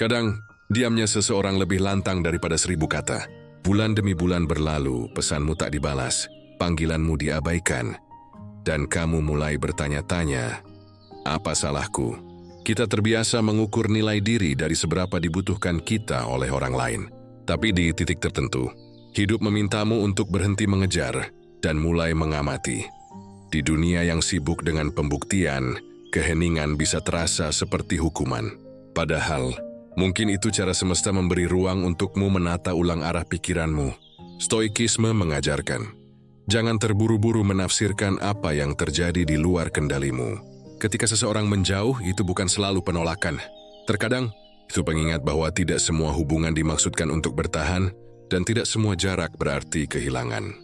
Kadang, diamnya seseorang lebih lantang daripada 1000 kata. Bulan demi bulan berlalu, pesanmu tak dibalas, panggilanmu diabaikan, dan kamu mulai bertanya-tanya, apa salahku? Kita terbiasa mengukur nilai diri dari seberapa dibutuhkan kita oleh orang lain. Tapi di titik tertentu, hidup memintamu untuk berhenti mengejar dan mulai mengamati. Di dunia yang sibuk dengan pembuktian, keheningan bisa terasa seperti hukuman. Padahal, mungkin itu cara semesta memberi ruang untukmu menata ulang arah pikiranmu. Stoikisme mengajarkan, jangan terburu-buru menafsirkan apa yang terjadi di luar kendalimu. Ketika seseorang menjauh, itu bukan selalu penolakan. Terkadang, itu pengingat bahwa tidak semua hubungan dimaksudkan untuk bertahan, dan tidak semua jarak berarti kehilangan.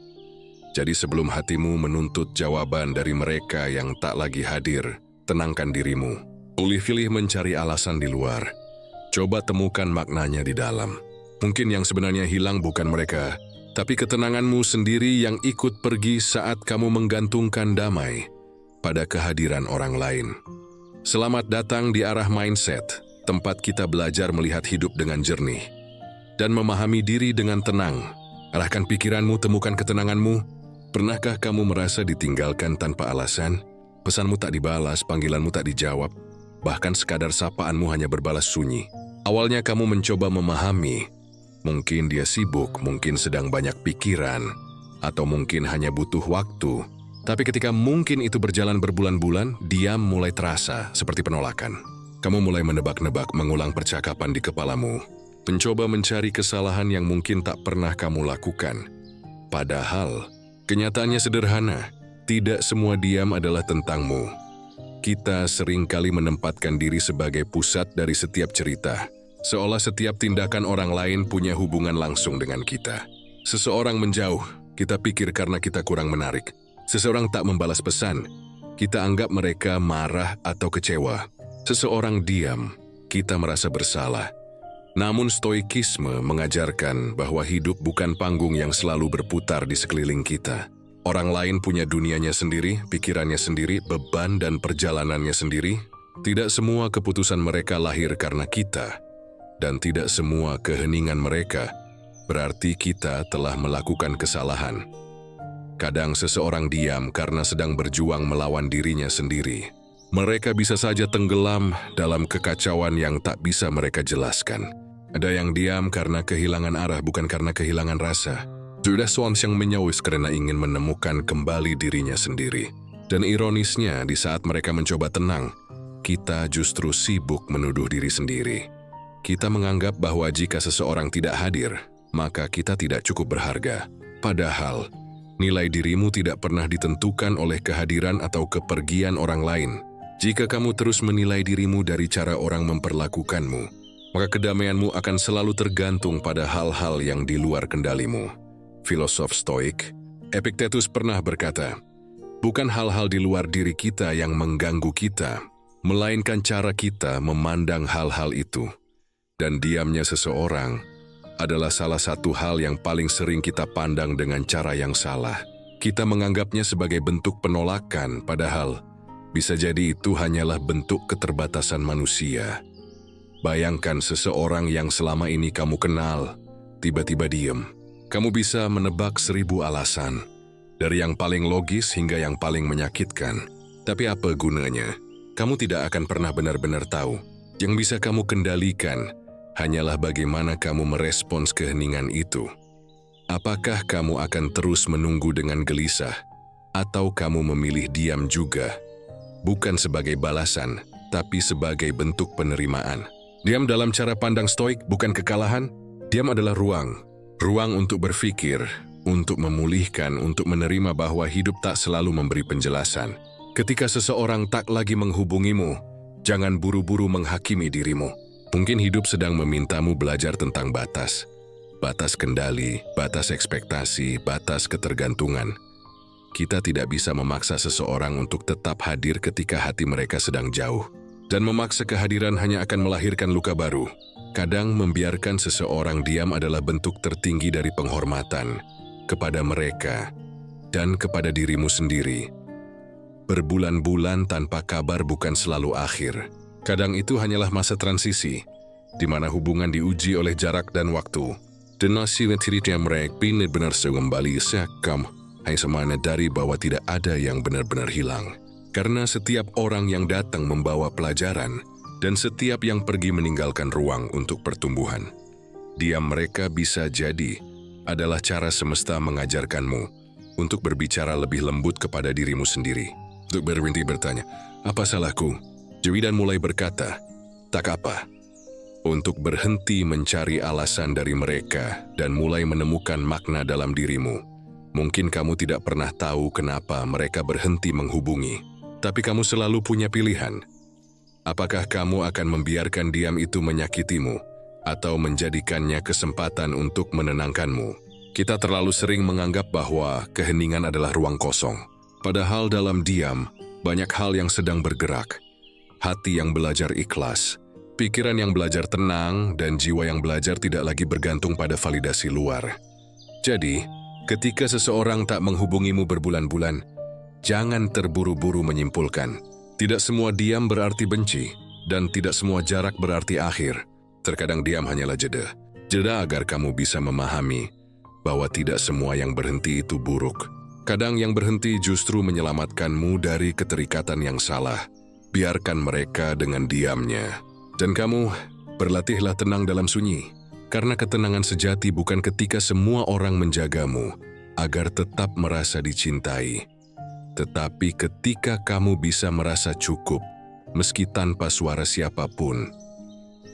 Jadi sebelum hatimu menuntut jawaban dari mereka yang tak lagi hadir, tenangkan dirimu. Pilih-pilih mencari alasan di luar. Coba temukan maknanya di dalam. Mungkin yang sebenarnya hilang bukan mereka, tapi ketenanganmu sendiri yang ikut pergi saat kamu menggantungkan damai pada kehadiran orang lain. Selamat datang di arah mindset, tempat kita belajar melihat hidup dengan jernih dan memahami diri dengan tenang. Arahkan pikiranmu, temukan ketenanganmu. Pernahkah kamu merasa ditinggalkan tanpa alasan? Pesanmu tak dibalas, panggilanmu tak dijawab, bahkan sekadar sapaanmu hanya berbalas sunyi. Awalnya kamu mencoba memahami, mungkin dia sibuk, mungkin sedang banyak pikiran, atau mungkin hanya butuh waktu. Tapi ketika mungkin itu berjalan berbulan-bulan, diam mulai terasa seperti penolakan. Kamu mulai menebak-nebak, mengulang percakapan di kepalamu, mencoba mencari kesalahan yang mungkin tak pernah kamu lakukan. Padahal, kenyataannya sederhana, tidak semua diam adalah tentangmu. Kita seringkali menempatkan diri sebagai pusat dari setiap cerita, seolah setiap tindakan orang lain punya hubungan langsung dengan kita. Seseorang menjauh, kita pikir karena kita kurang menarik. Seseorang tak membalas pesan, kita anggap mereka marah atau kecewa. Seseorang diam, kita merasa bersalah. Namun stoikisme mengajarkan bahwa hidup bukan panggung yang selalu berputar di sekeliling kita. Orang lain punya dunianya sendiri, pikirannya sendiri, beban dan perjalanannya sendiri. Tidak semua keputusan mereka lahir karena kita, dan tidak semua keheningan mereka berarti kita telah melakukan kesalahan. Kadang seseorang diam karena sedang berjuang melawan dirinya sendiri. Mereka bisa saja tenggelam dalam kekacauan yang tak bisa mereka jelaskan. Ada yang diam karena kehilangan arah, bukan karena kehilangan rasa. Sudah seorang yang menyawis karena ingin menemukan kembali dirinya sendiri. Dan ironisnya, di saat mereka mencoba tenang, kita justru sibuk menuduh diri sendiri. Kita menganggap bahwa jika seseorang tidak hadir, maka kita tidak cukup berharga. Padahal, nilai dirimu tidak pernah ditentukan oleh kehadiran atau kepergian orang lain. Jika kamu terus menilai dirimu dari cara orang memperlakukanmu, maka kedamaianmu akan selalu tergantung pada hal-hal yang di luar kendalimu. Filosof Stoik, Epictetus pernah berkata, bukan hal-hal di luar diri kita yang mengganggu kita, melainkan cara kita memandang hal-hal itu. Dan diamnya seseorang adalah salah satu hal yang paling sering kita pandang dengan cara yang salah. Kita menganggapnya sebagai bentuk penolakan, padahal bisa jadi itu hanyalah bentuk keterbatasan manusia. Bayangkan seseorang yang selama ini kamu kenal, tiba-tiba diam. Kamu bisa menebak 1000 alasan, dari yang paling logis hingga yang paling menyakitkan. Tapi apa gunanya? Kamu tidak akan pernah benar-benar tahu. Yang bisa kamu kendalikan hanyalah bagaimana kamu merespons keheningan itu. Apakah kamu akan terus menunggu dengan gelisah, atau kamu memilih diam juga? Bukan sebagai balasan, tapi sebagai bentuk penerimaan. Diam dalam cara pandang Stoik bukan kekalahan. Diam adalah ruang. Ruang untuk berpikir, untuk memulihkan, untuk menerima bahwa hidup tak selalu memberi penjelasan. Ketika seseorang tak lagi menghubungimu, jangan buru-buru menghakimi dirimu. Mungkin hidup sedang memintamu belajar tentang batas. Batas kendali, batas ekspektasi, batas ketergantungan. Kita tidak bisa memaksa seseorang untuk tetap hadir ketika hati mereka sedang jauh. Dan memaksa kehadiran hanya akan melahirkan luka baru. Kadang membiarkan seseorang diam adalah bentuk tertinggi dari penghormatan kepada mereka dan kepada dirimu sendiri. Berbulan-bulan tanpa kabar bukan selalu akhir. Kadang itu hanyalah masa transisi, di mana hubungan diuji oleh jarak dan waktu. Dan nasihat cerita mereka benar-benar kembali sekam, hanya semana dari bahwa tidak ada yang benar-benar hilang. Karena setiap orang yang datang membawa pelajaran, dan setiap yang pergi meninggalkan ruang untuk pertumbuhan. Diam mereka bisa jadi adalah cara semesta mengajarkanmu untuk berbicara lebih lembut kepada dirimu sendiri. Untuk berhenti bertanya, apa salahku? Jawidan mulai berkata, tak apa. Untuk berhenti mencari alasan dari mereka dan mulai menemukan makna dalam dirimu. Mungkin kamu tidak pernah tahu kenapa mereka berhenti menghubungi, tapi kamu selalu punya pilihan. Apakah kamu akan membiarkan diam itu menyakitimu atau menjadikannya kesempatan untuk menenangkanmu? Kita terlalu sering menganggap bahwa keheningan adalah ruang kosong. Padahal dalam diam, banyak hal yang sedang bergerak. Hati yang belajar ikhlas, pikiran yang belajar tenang, dan jiwa yang belajar tidak lagi bergantung pada validasi luar. Jadi, ketika seseorang tak menghubungimu berbulan-bulan, jangan terburu-buru menyimpulkan. Tidak semua diam berarti benci, dan tidak semua jarak berarti akhir. Terkadang diam hanyalah jeda. Jeda agar kamu bisa memahami bahwa tidak semua yang berhenti itu buruk. Kadang yang berhenti justru menyelamatkanmu dari keterikatan yang salah. Biarkan mereka dengan diamnya. Dan kamu berlatihlah tenang dalam sunyi. Karena ketenangan sejati bukan ketika semua orang menjagamu agar tetap merasa dicintai. Tetapi ketika kamu bisa merasa cukup, meski tanpa suara siapapun.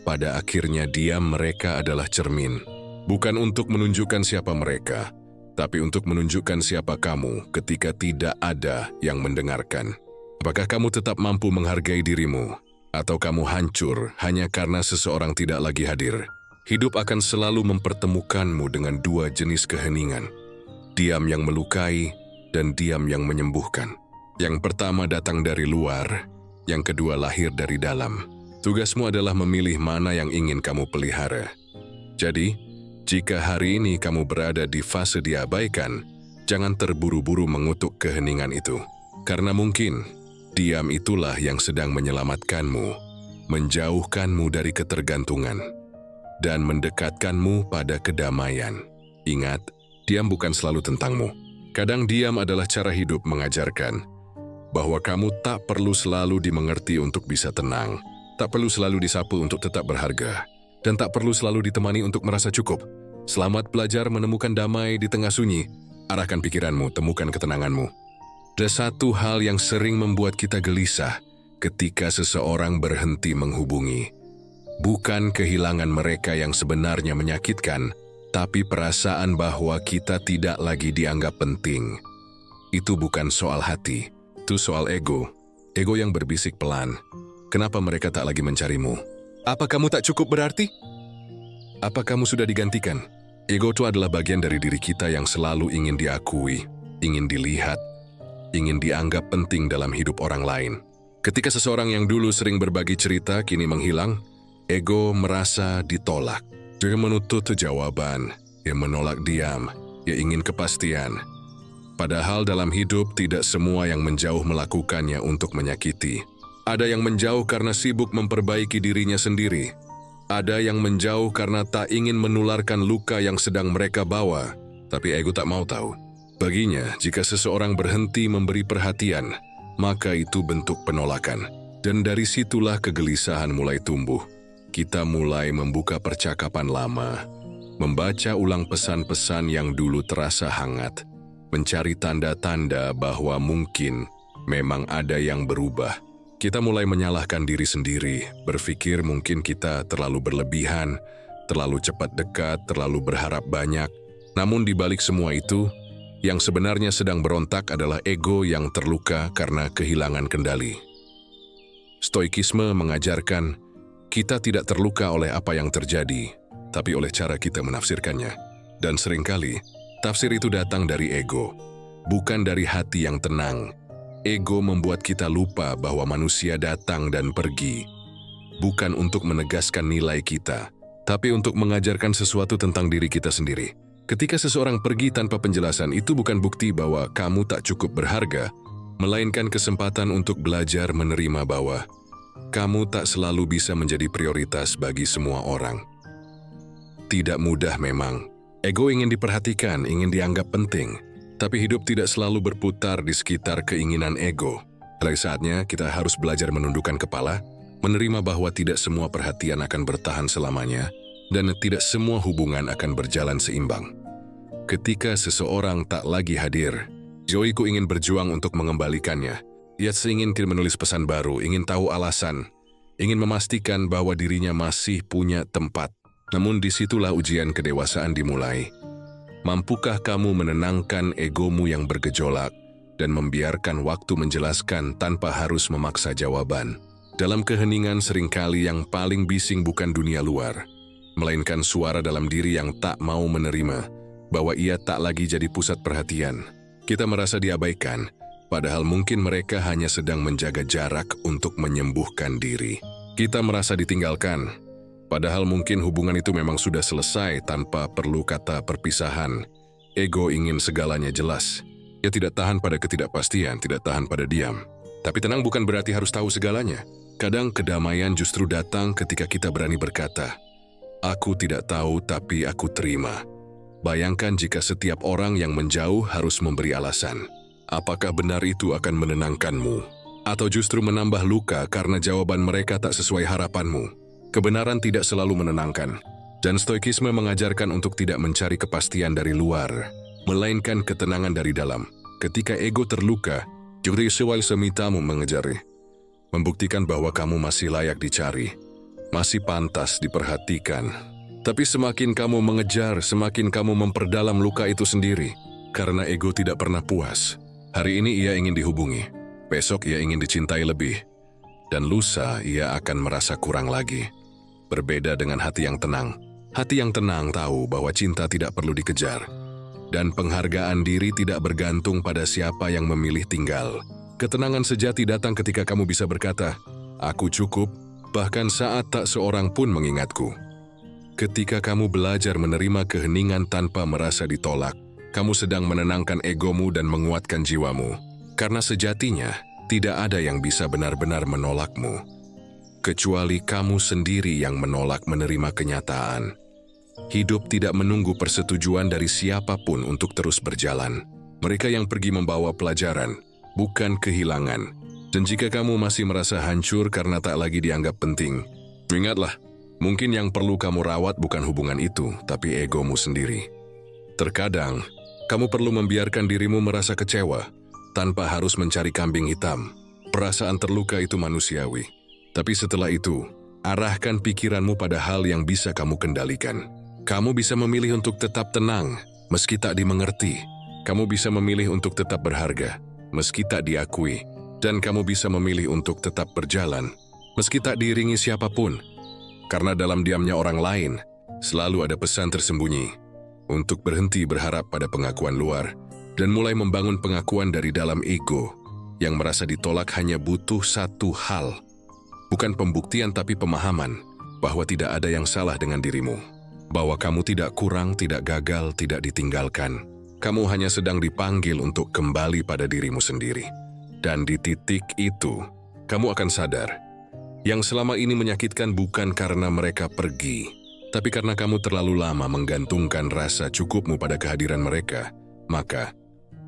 Pada akhirnya diam mereka adalah cermin. Bukan untuk menunjukkan siapa mereka, tapi untuk menunjukkan siapa kamu ketika tidak ada yang mendengarkan. Apakah kamu tetap mampu menghargai dirimu, atau kamu hancur hanya karena seseorang tidak lagi hadir? Hidup akan selalu mempertemukanmu dengan dua jenis keheningan. Diam yang melukai dan diam yang menyembuhkan. Yang pertama datang dari luar, yang kedua lahir dari dalam. Tugasmu adalah memilih mana yang ingin kamu pelihara. Jadi, jika hari ini kamu berada di fase diabaikan, jangan terburu-buru mengutuk keheningan itu. Karena mungkin diam itulah yang sedang menyelamatkanmu, menjauhkanmu dari ketergantungan, dan mendekatkanmu pada kedamaian. Ingat, diam bukan selalu tentangmu. Kadang diam adalah cara hidup mengajarkan bahwa kamu tak perlu selalu dimengerti untuk bisa tenang, tak perlu selalu disapu untuk tetap berharga, dan tak perlu selalu ditemani untuk merasa cukup. Selamat belajar menemukan damai di tengah sunyi. Arahkan pikiranmu, temukan ketenanganmu. Ada satu hal yang sering membuat kita gelisah ketika seseorang berhenti menghubungi. Bukan kehilangan mereka yang sebenarnya menyakitkan, tapi perasaan bahwa kita tidak lagi dianggap penting. Itu bukan soal hati, itu soal ego. Ego yang berbisik pelan. Kenapa mereka tak lagi mencarimu? Apa kamu tak cukup berarti? Apa kamu sudah digantikan? Ego itu adalah bagian dari diri kita yang selalu ingin diakui, ingin dilihat, ingin dianggap penting dalam hidup orang lain. Ketika seseorang yang dulu sering berbagi cerita kini menghilang, ego merasa ditolak. Dia menuntut jawaban, dia menolak diam, dia ingin kepastian. Padahal dalam hidup tidak semua yang menjauh melakukannya untuk menyakiti. Ada yang menjauh karena sibuk memperbaiki dirinya sendiri. Ada yang menjauh karena tak ingin menularkan luka yang sedang mereka bawa, tapi ego tak mau tahu. Baginya, jika seseorang berhenti memberi perhatian, maka itu bentuk penolakan. Dan dari situlah kegelisahan mulai tumbuh. Kita mulai membuka percakapan lama, membaca ulang pesan-pesan yang dulu terasa hangat, mencari tanda-tanda bahwa mungkin memang ada yang berubah. Kita mulai menyalahkan diri sendiri, berpikir mungkin kita terlalu berlebihan, terlalu cepat dekat, terlalu berharap banyak. Namun di balik semua itu, yang sebenarnya sedang berontak adalah ego yang terluka karena kehilangan kendali. Stoikisme mengajarkan kita tidak terluka oleh apa yang terjadi, tapi oleh cara kita menafsirkannya. Dan seringkali, tafsir itu datang dari ego, bukan dari hati yang tenang. Ego membuat kita lupa bahwa manusia datang dan pergi, bukan untuk menegaskan nilai kita, tapi untuk mengajarkan sesuatu tentang diri kita sendiri. Ketika seseorang pergi tanpa penjelasan, itu bukan bukti bahwa kamu tak cukup berharga, melainkan kesempatan untuk belajar menerima bahwa Kamu tak selalu bisa menjadi prioritas bagi semua orang. Tidak mudah memang. Ego ingin diperhatikan, ingin dianggap penting. Tapi hidup tidak selalu berputar di sekitar keinginan ego. Lain saatnya kita harus belajar menundukkan kepala, menerima bahwa tidak semua perhatian akan bertahan selamanya, dan tidak semua hubungan akan berjalan seimbang. Ketika seseorang tak lagi hadir, Joiku ingin berjuang untuk mengembalikannya. Ia ingin menulis pesan baru, ingin tahu alasan, ingin memastikan bahwa dirinya masih punya tempat. Namun disitulah ujian kedewasaan dimulai. Mampukah kamu menenangkan egomu yang bergejolak dan membiarkan waktu menjelaskan tanpa harus memaksa jawaban? Dalam keheningan seringkali yang paling bising bukan dunia luar, melainkan suara dalam diri yang tak mau menerima bahwa ia tak lagi jadi pusat perhatian. Kita merasa diabaikan, padahal mungkin mereka hanya sedang menjaga jarak untuk menyembuhkan diri. Kita merasa ditinggalkan, padahal mungkin hubungan itu memang sudah selesai tanpa perlu kata perpisahan. Ego ingin segalanya jelas. Ia tidak tahan pada ketidakpastian, tidak tahan pada diam. Tapi tenang bukan berarti harus tahu segalanya. Kadang kedamaian justru datang ketika kita berani berkata, "Aku tidak tahu tapi aku terima." Bayangkan jika setiap orang yang menjauh harus memberi alasan. Apakah benar itu akan menenangkanmu? Atau justru menambah luka karena jawaban mereka tak sesuai harapanmu? Kebenaran tidak selalu menenangkan, dan stoikisme mengajarkan untuk tidak mencari kepastian dari luar, melainkan ketenangan dari dalam. Ketika ego terluka, juri sewal semitamu mengejarnya, membuktikan bahwa kamu masih layak dicari, masih pantas diperhatikan. Tapi semakin kamu mengejar, semakin kamu memperdalam luka itu sendiri, karena ego tidak pernah puas. Hari ini ia ingin dihubungi, besok ia ingin dicintai lebih, dan lusa ia akan merasa kurang lagi. Berbeda dengan hati yang tenang. Hati yang tenang tahu bahwa cinta tidak perlu dikejar. Dan penghargaan diri tidak bergantung pada siapa yang memilih tinggal. Ketenangan sejati datang ketika kamu bisa berkata, "Aku cukup," bahkan saat tak seorang pun mengingatku. Ketika kamu belajar menerima keheningan tanpa merasa ditolak, kamu sedang menenangkan egomu dan menguatkan jiwamu. Karena sejatinya, tidak ada yang bisa benar-benar menolakmu, kecuali kamu sendiri yang menolak menerima kenyataan. Hidup tidak menunggu persetujuan dari siapapun untuk terus berjalan. Mereka yang pergi membawa pelajaran, bukan kehilangan. Dan jika kamu masih merasa hancur karena tak lagi dianggap penting, ingatlah, mungkin yang perlu kamu rawat bukan hubungan itu, tapi egomu sendiri. Terkadang, kamu perlu membiarkan dirimu merasa kecewa, tanpa harus mencari kambing hitam. Perasaan terluka itu manusiawi. Tapi setelah itu, arahkan pikiranmu pada hal yang bisa kamu kendalikan. Kamu bisa memilih untuk tetap tenang, meski tak dimengerti. Kamu bisa memilih untuk tetap berharga, meski tak diakui. Dan kamu bisa memilih untuk tetap berjalan, meski tak diiringi siapapun. Karena dalam diamnya orang lain, selalu ada pesan tersembunyi. Untuk berhenti berharap pada pengakuan luar, dan mulai membangun pengakuan dari dalam ego, yang merasa ditolak hanya butuh satu hal. Bukan pembuktian tapi pemahaman bahwa tidak ada yang salah dengan dirimu. Bahwa kamu tidak kurang, tidak gagal, tidak ditinggalkan. Kamu hanya sedang dipanggil untuk kembali pada dirimu sendiri. Dan di titik itu, kamu akan sadar, yang selama ini menyakitkan bukan karena mereka pergi, tapi karena kamu terlalu lama menggantungkan rasa cukupmu pada kehadiran mereka. Maka,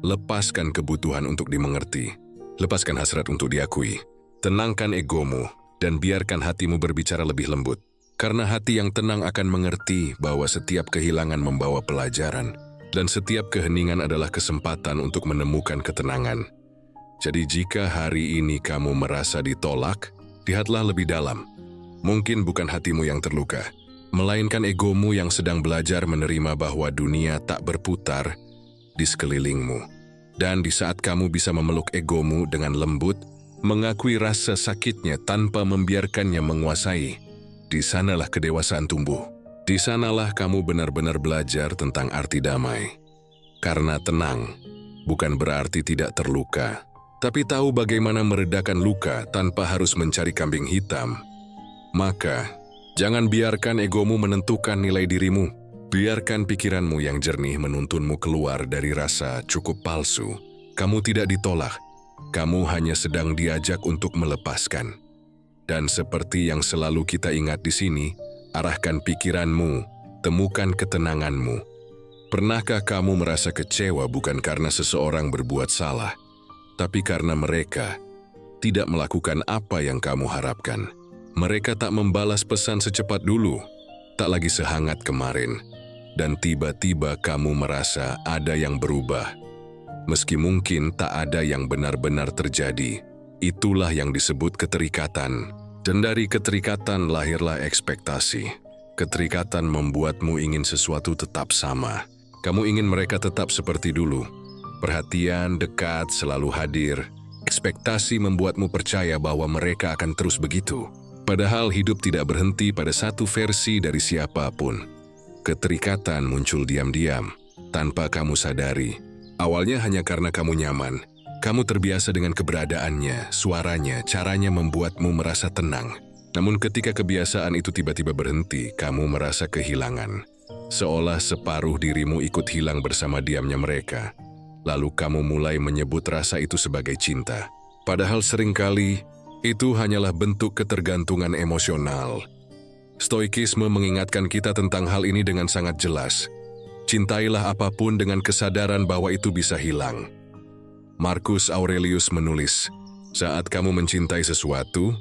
lepaskan kebutuhan untuk dimengerti. Lepaskan hasrat untuk diakui. Tenangkan egomu. Dan biarkan hatimu berbicara lebih lembut. Karena hati yang tenang akan mengerti bahwa setiap kehilangan membawa pelajaran, dan setiap keheningan adalah kesempatan untuk menemukan ketenangan. Jadi jika hari ini kamu merasa ditolak, lihatlah lebih dalam. Mungkin bukan hatimu yang terluka, melainkan egomu yang sedang belajar menerima bahwa dunia tak berputar di sekelilingmu. Dan di saat kamu bisa memeluk egomu dengan lembut, mengakui rasa sakitnya tanpa membiarkannya menguasai, di sanalah kedewasaan tumbuh. Di sanalah kamu benar-benar belajar tentang arti damai. Karena tenang bukan berarti tidak terluka, tapi tahu bagaimana meredakan luka tanpa harus mencari kambing hitam. Maka, jangan biarkan egomu menentukan nilai dirimu. Biarkan pikiranmu yang jernih menuntunmu keluar dari rasa cukup palsu. Kamu tidak ditolak. Kamu hanya sedang diajak untuk melepaskan. Dan seperti yang selalu kita ingat di sini, arahkan pikiranmu, temukan ketenanganmu. Pernahkah kamu merasa kecewa bukan karena seseorang berbuat salah, tapi karena mereka tidak melakukan apa yang kamu harapkan? Mereka tak membalas pesan secepat dulu, tak lagi sehangat kemarin, dan tiba-tiba kamu merasa ada yang berubah. Meski mungkin tak ada yang benar-benar terjadi, itulah yang disebut keterikatan. Dan dari keterikatan lahirlah ekspektasi. Keterikatan membuatmu ingin sesuatu tetap sama. Kamu ingin mereka tetap seperti dulu. Perhatian, dekat, selalu hadir. Ekspektasi membuatmu percaya bahwa mereka akan terus begitu. Padahal hidup tidak berhenti pada satu versi dari siapapun. Keterikatan muncul diam-diam, tanpa kamu sadari. Awalnya hanya karena kamu nyaman. Kamu terbiasa dengan keberadaannya, suaranya, caranya membuatmu merasa tenang. Namun ketika kebiasaan itu tiba-tiba berhenti, kamu merasa kehilangan. Seolah separuh dirimu ikut hilang bersama diamnya mereka. Lalu kamu mulai menyebut rasa itu sebagai cinta. Padahal seringkali itu hanyalah bentuk ketergantungan emosional. Stoikisme mengingatkan kita tentang hal ini dengan sangat jelas. Cintailah apapun dengan kesadaran bahwa itu bisa hilang. Marcus Aurelius menulis, saat kamu mencintai sesuatu,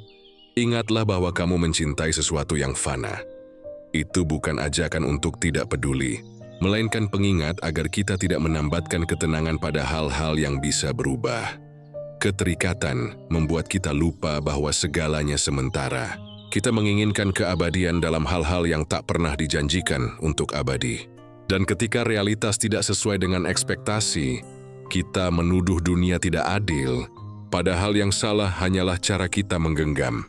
ingatlah bahwa kamu mencintai sesuatu yang fana. Itu bukan ajakan untuk tidak peduli, melainkan pengingat agar kita tidak menambatkan ketenangan pada hal-hal yang bisa berubah. Keterikatan membuat kita lupa bahwa segalanya sementara. Kita menginginkan keabadian dalam hal-hal yang tak pernah dijanjikan untuk abadi. Dan ketika realitas tidak sesuai dengan ekspektasi, kita menuduh dunia tidak adil, padahal yang salah hanyalah cara kita menggenggam.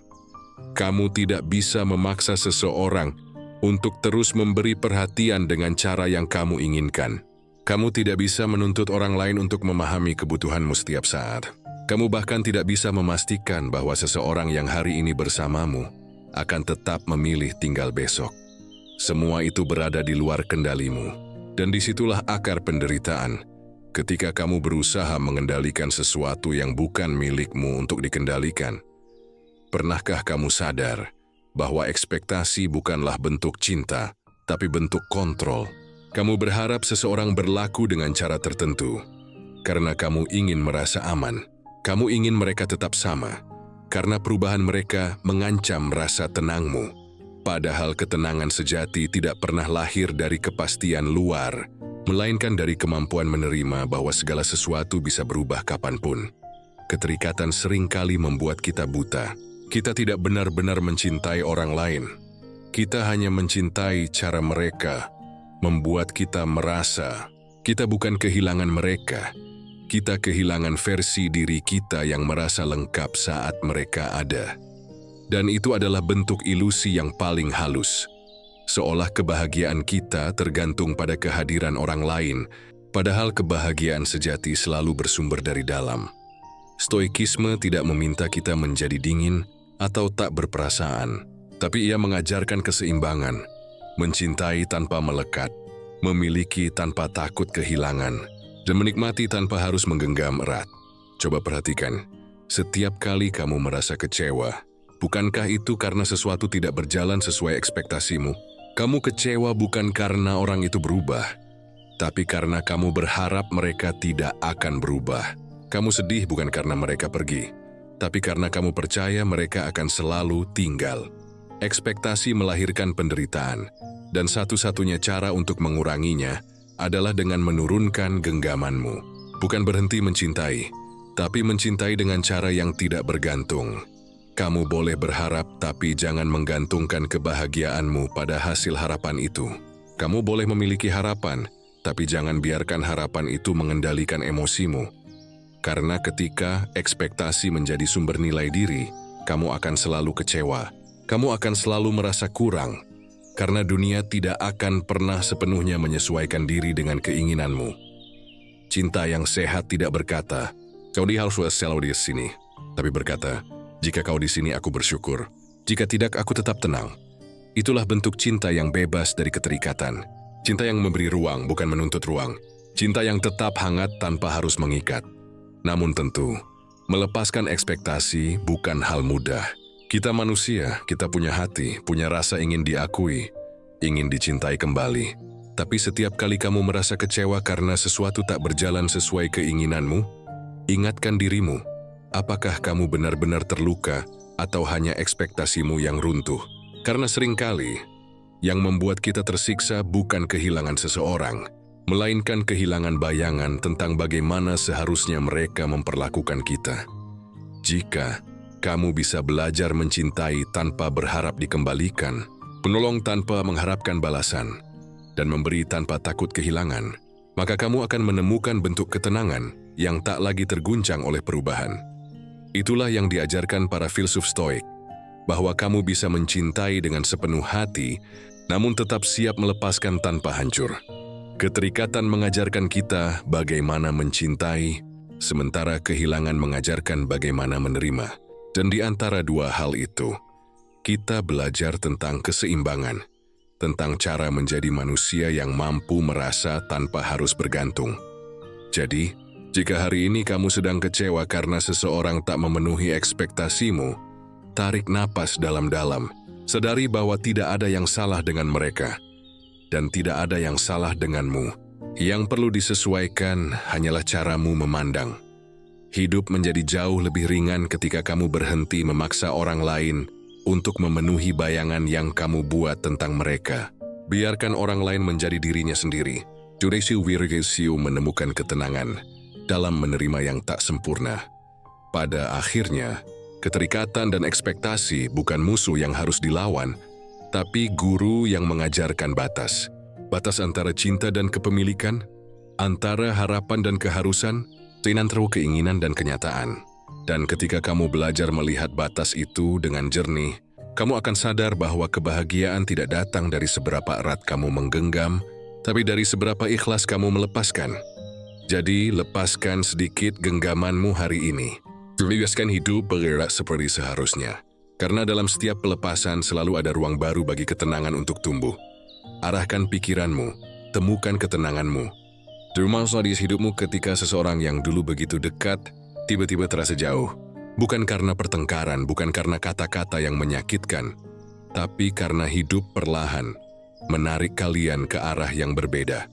Kamu tidak bisa memaksa seseorang untuk terus memberi perhatian dengan cara yang kamu inginkan. Kamu tidak bisa menuntut orang lain untuk memahami kebutuhanmu setiap saat. Kamu bahkan tidak bisa memastikan bahwa seseorang yang hari ini bersamamu akan tetap memilih tinggal besok. Semua itu berada di luar kendalimu, dan disitulah akar penderitaan. Ketika kamu berusaha mengendalikan sesuatu yang bukan milikmu untuk dikendalikan. Pernahkah kamu sadar bahwa ekspektasi bukanlah bentuk cinta, tapi bentuk kontrol? Kamu berharap seseorang berlaku dengan cara tertentu, karena kamu ingin merasa aman. Kamu ingin mereka tetap sama, karena perubahan mereka mengancam rasa tenangmu. Padahal ketenangan sejati tidak pernah lahir dari kepastian luar, melainkan dari kemampuan menerima bahwa segala sesuatu bisa berubah kapanpun. Keterikatan seringkali membuat kita buta. Kita tidak benar-benar mencintai orang lain. Kita hanya mencintai cara mereka, membuat kita merasa kita bukan kehilangan mereka. Kita kehilangan versi diri kita yang merasa lengkap saat mereka ada. Dan itu adalah bentuk ilusi yang paling halus. Seolah kebahagiaan kita tergantung pada kehadiran orang lain, padahal kebahagiaan sejati selalu bersumber dari dalam. Stoikisme tidak meminta kita menjadi dingin atau tak berperasaan, tapi ia mengajarkan keseimbangan, mencintai tanpa melekat, memiliki tanpa takut kehilangan, dan menikmati tanpa harus menggenggam erat. Coba perhatikan, setiap kali kamu merasa kecewa, bukankah itu karena sesuatu tidak berjalan sesuai ekspektasimu? Kamu kecewa bukan karena orang itu berubah, tapi karena kamu berharap mereka tidak akan berubah. Kamu sedih bukan karena mereka pergi, tapi karena kamu percaya mereka akan selalu tinggal. Ekspektasi melahirkan penderitaan, dan satu-satunya cara untuk menguranginya adalah dengan menurunkan genggamanmu. Bukan berhenti mencintai, tapi mencintai dengan cara yang tidak bergantung. Kamu boleh berharap, tapi jangan menggantungkan kebahagiaanmu pada hasil harapan itu. Kamu boleh memiliki harapan, tapi jangan biarkan harapan itu mengendalikan emosimu. Karena ketika ekspektasi menjadi sumber nilai diri, kamu akan selalu kecewa. Kamu akan selalu merasa kurang, karena dunia tidak akan pernah sepenuhnya menyesuaikan diri dengan keinginanmu. Cinta yang sehat tidak berkata, "Kau harus selalu di sini," tapi berkata, "Jika kau di sini, aku bersyukur. Jika tidak, aku tetap tenang." Itulah bentuk cinta yang bebas dari keterikatan. Cinta yang memberi ruang, bukan menuntut ruang. Cinta yang tetap hangat tanpa harus mengikat. Namun tentu, melepaskan ekspektasi bukan hal mudah. Kita manusia, kita punya hati, punya rasa ingin diakui, ingin dicintai kembali. Tapi setiap kali kamu merasa kecewa karena sesuatu tak berjalan sesuai keinginanmu, ingatkan dirimu, apakah kamu benar-benar terluka atau hanya ekspektasimu yang runtuh? Karena seringkali, yang membuat kita tersiksa bukan kehilangan seseorang, melainkan kehilangan bayangan tentang bagaimana seharusnya mereka memperlakukan kita. Jika kamu bisa belajar mencintai tanpa berharap dikembalikan, menolong tanpa mengharapkan balasan, dan memberi tanpa takut kehilangan, maka kamu akan menemukan bentuk ketenangan yang tak lagi terguncang oleh perubahan. Itulah yang diajarkan para filsuf Stoik, bahwa kamu bisa mencintai dengan sepenuh hati, namun tetap siap melepaskan tanpa hancur. Keterikatan mengajarkan kita bagaimana mencintai, sementara kehilangan mengajarkan bagaimana menerima. Dan di antara dua hal itu, kita belajar tentang keseimbangan, tentang cara menjadi manusia yang mampu merasa tanpa harus bergantung. Jadi, jika hari ini kamu sedang kecewa karena seseorang tak memenuhi ekspektasimu, tarik napas dalam-dalam, sadari bahwa tidak ada yang salah dengan mereka, dan tidak ada yang salah denganmu. Yang perlu disesuaikan hanyalah caramu memandang. Hidup menjadi jauh lebih ringan ketika kamu berhenti memaksa orang lain untuk memenuhi bayangan yang kamu buat tentang mereka. Biarkan orang lain menjadi dirinya sendiri. Juresiu Wirgesiu menemukan ketenangan dalam menerima yang tak sempurna. Pada akhirnya, keterikatan dan ekspektasi bukan musuh yang harus dilawan, tapi guru yang mengajarkan batas. Batas antara cinta dan kepemilikan, antara harapan dan keharusan, antara keinginan dan kenyataan. Dan ketika kamu belajar melihat batas itu dengan jernih, kamu akan sadar bahwa kebahagiaan tidak datang dari seberapa erat kamu menggenggam, tapi dari seberapa ikhlas kamu melepaskan. Jadi, lepaskan sedikit genggamanmu hari ini. Biarkan hidup bergerak seperti seharusnya. Karena dalam setiap pelepasan selalu ada ruang baru bagi ketenangan untuk tumbuh. Arahkan pikiranmu, temukan ketenanganmu. Termasuk di hidupmu ketika seseorang yang dulu begitu dekat, tiba-tiba terasa jauh. Bukan karena pertengkaran, bukan karena kata-kata yang menyakitkan, tapi karena hidup perlahan menarik kalian ke arah yang berbeda.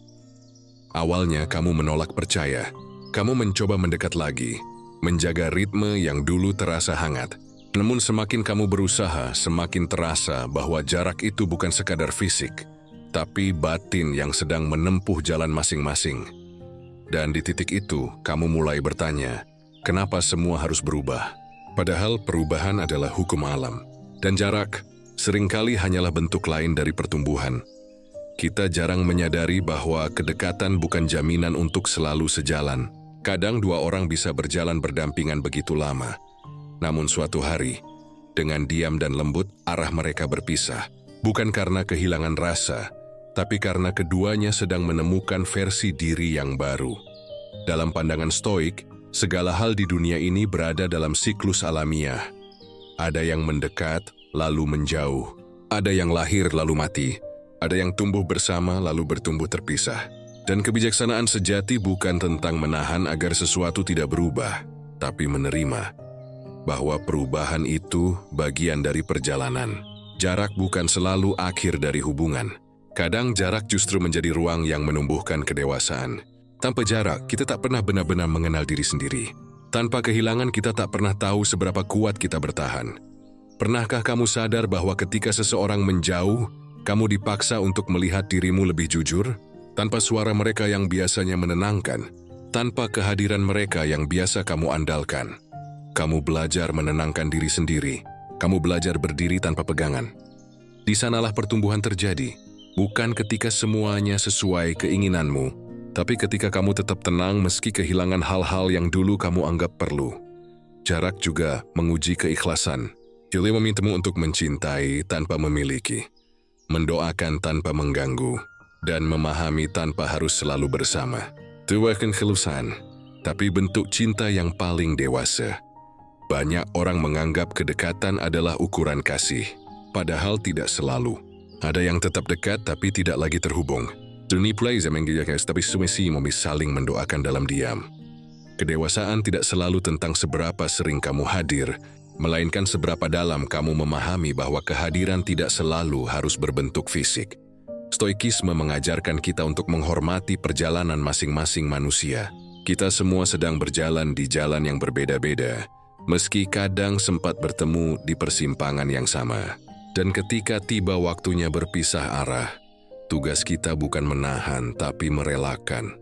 Awalnya kamu menolak percaya, kamu mencoba mendekat lagi, menjaga ritme yang dulu terasa hangat. Namun semakin kamu berusaha, semakin terasa bahwa jarak itu bukan sekadar fisik, tapi batin yang sedang menempuh jalan masing-masing. Dan di titik itu, kamu mulai bertanya, kenapa semua harus berubah? Padahal perubahan adalah hukum alam, dan jarak seringkali hanyalah bentuk lain dari pertumbuhan. Kita jarang menyadari bahwa kedekatan bukan jaminan untuk selalu sejalan. Kadang dua orang bisa berjalan berdampingan begitu lama, namun suatu hari, dengan diam dan lembut, arah mereka berpisah. Bukan karena kehilangan rasa, tapi karena keduanya sedang menemukan versi diri yang baru. Dalam pandangan Stoik, segala hal di dunia ini berada dalam siklus alamiah. Ada yang mendekat, lalu menjauh. Ada yang lahir, lalu mati. Ada yang tumbuh bersama, lalu bertumbuh terpisah. Dan kebijaksanaan sejati bukan tentang menahan agar sesuatu tidak berubah, tapi menerima bahwa perubahan itu bagian dari perjalanan. Jarak bukan selalu akhir dari hubungan. Kadang jarak justru menjadi ruang yang menumbuhkan kedewasaan. Tanpa jarak, kita tak pernah benar-benar mengenal diri sendiri. Tanpa kehilangan, kita tak pernah tahu seberapa kuat kita bertahan. Pernahkah kamu sadar bahwa ketika seseorang menjauh, kamu dipaksa untuk melihat dirimu lebih jujur? Tanpa suara mereka yang biasanya menenangkan, tanpa kehadiran mereka yang biasa kamu andalkan. Kamu belajar menenangkan diri sendiri. Kamu belajar berdiri tanpa pegangan. Di sanalah pertumbuhan terjadi. Bukan ketika semuanya sesuai keinginanmu, tapi ketika kamu tetap tenang meski kehilangan hal-hal yang dulu kamu anggap perlu. Jarak juga menguji keikhlasan. Jadi memintamu untuk mencintai tanpa memiliki, mendoakan tanpa mengganggu, dan memahami tanpa harus selalu bersama. Itu bukan kelulusan, tapi bentuk cinta yang paling dewasa. Banyak orang menganggap kedekatan adalah ukuran kasih, padahal tidak selalu. Ada yang tetap dekat tapi tidak lagi terhubung. Dunia plays yang menggijakan tapi sumisi saling mendoakan dalam diam. Kedewasaan tidak selalu tentang seberapa sering kamu hadir, melainkan seberapa dalam kamu memahami bahwa kehadiran tidak selalu harus berbentuk fisik. Stoikisme mengajarkan kita untuk menghormati perjalanan masing-masing manusia. Kita semua sedang berjalan di jalan yang berbeda-beda, meski kadang sempat bertemu di persimpangan yang sama. Dan ketika tiba waktunya berpisah arah, tugas kita bukan menahan tapi merelakan.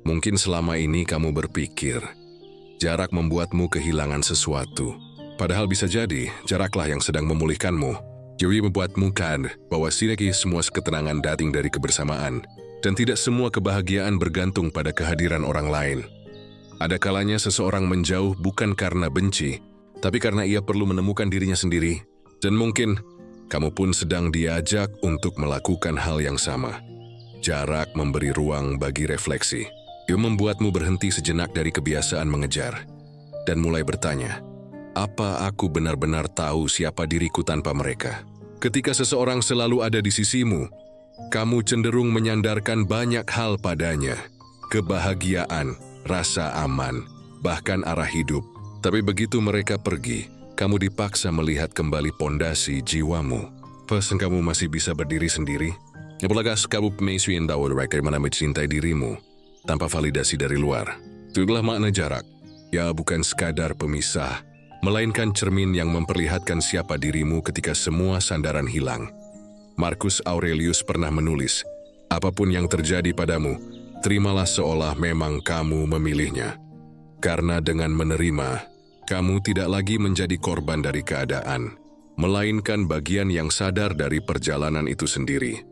Mungkin selama ini kamu berpikir, jarak membuatmu kehilangan sesuatu. Padahal bisa jadi, jaraklah yang sedang memulihkanmu. Jadi membuatmu kan bahwa tidak semua ketenangan datang dari kebersamaan, dan tidak semua kebahagiaan bergantung pada kehadiran orang lain. Ada kalanya seseorang menjauh bukan karena benci, tapi karena ia perlu menemukan dirinya sendiri. Dan mungkin kamu pun sedang diajak untuk melakukan hal yang sama. Jarak memberi ruang bagi refleksi. Ia membuatmu berhenti sejenak dari kebiasaan mengejar, dan mulai bertanya, apa aku benar-benar tahu siapa diriku tanpa mereka? Ketika seseorang selalu ada di sisimu, kamu cenderung menyandarkan banyak hal padanya. Kebahagiaan, rasa aman, bahkan arah hidup. Tapi begitu mereka pergi, kamu dipaksa melihat kembali pondasi jiwamu. Pas kamu masih bisa berdiri sendiri, apalagi kamu menyusun tahu bagaimana mencintai dirimu tanpa validasi dari luar. Itulah makna jarak. Ya, bukan sekadar pemisah, melainkan cermin yang memperlihatkan siapa dirimu ketika semua sandaran hilang. Marcus Aurelius pernah menulis, apapun yang terjadi padamu, terimalah seolah memang kamu memilihnya. Karena dengan menerima, kamu tidak lagi menjadi korban dari keadaan, melainkan bagian yang sadar dari perjalanan itu sendiri.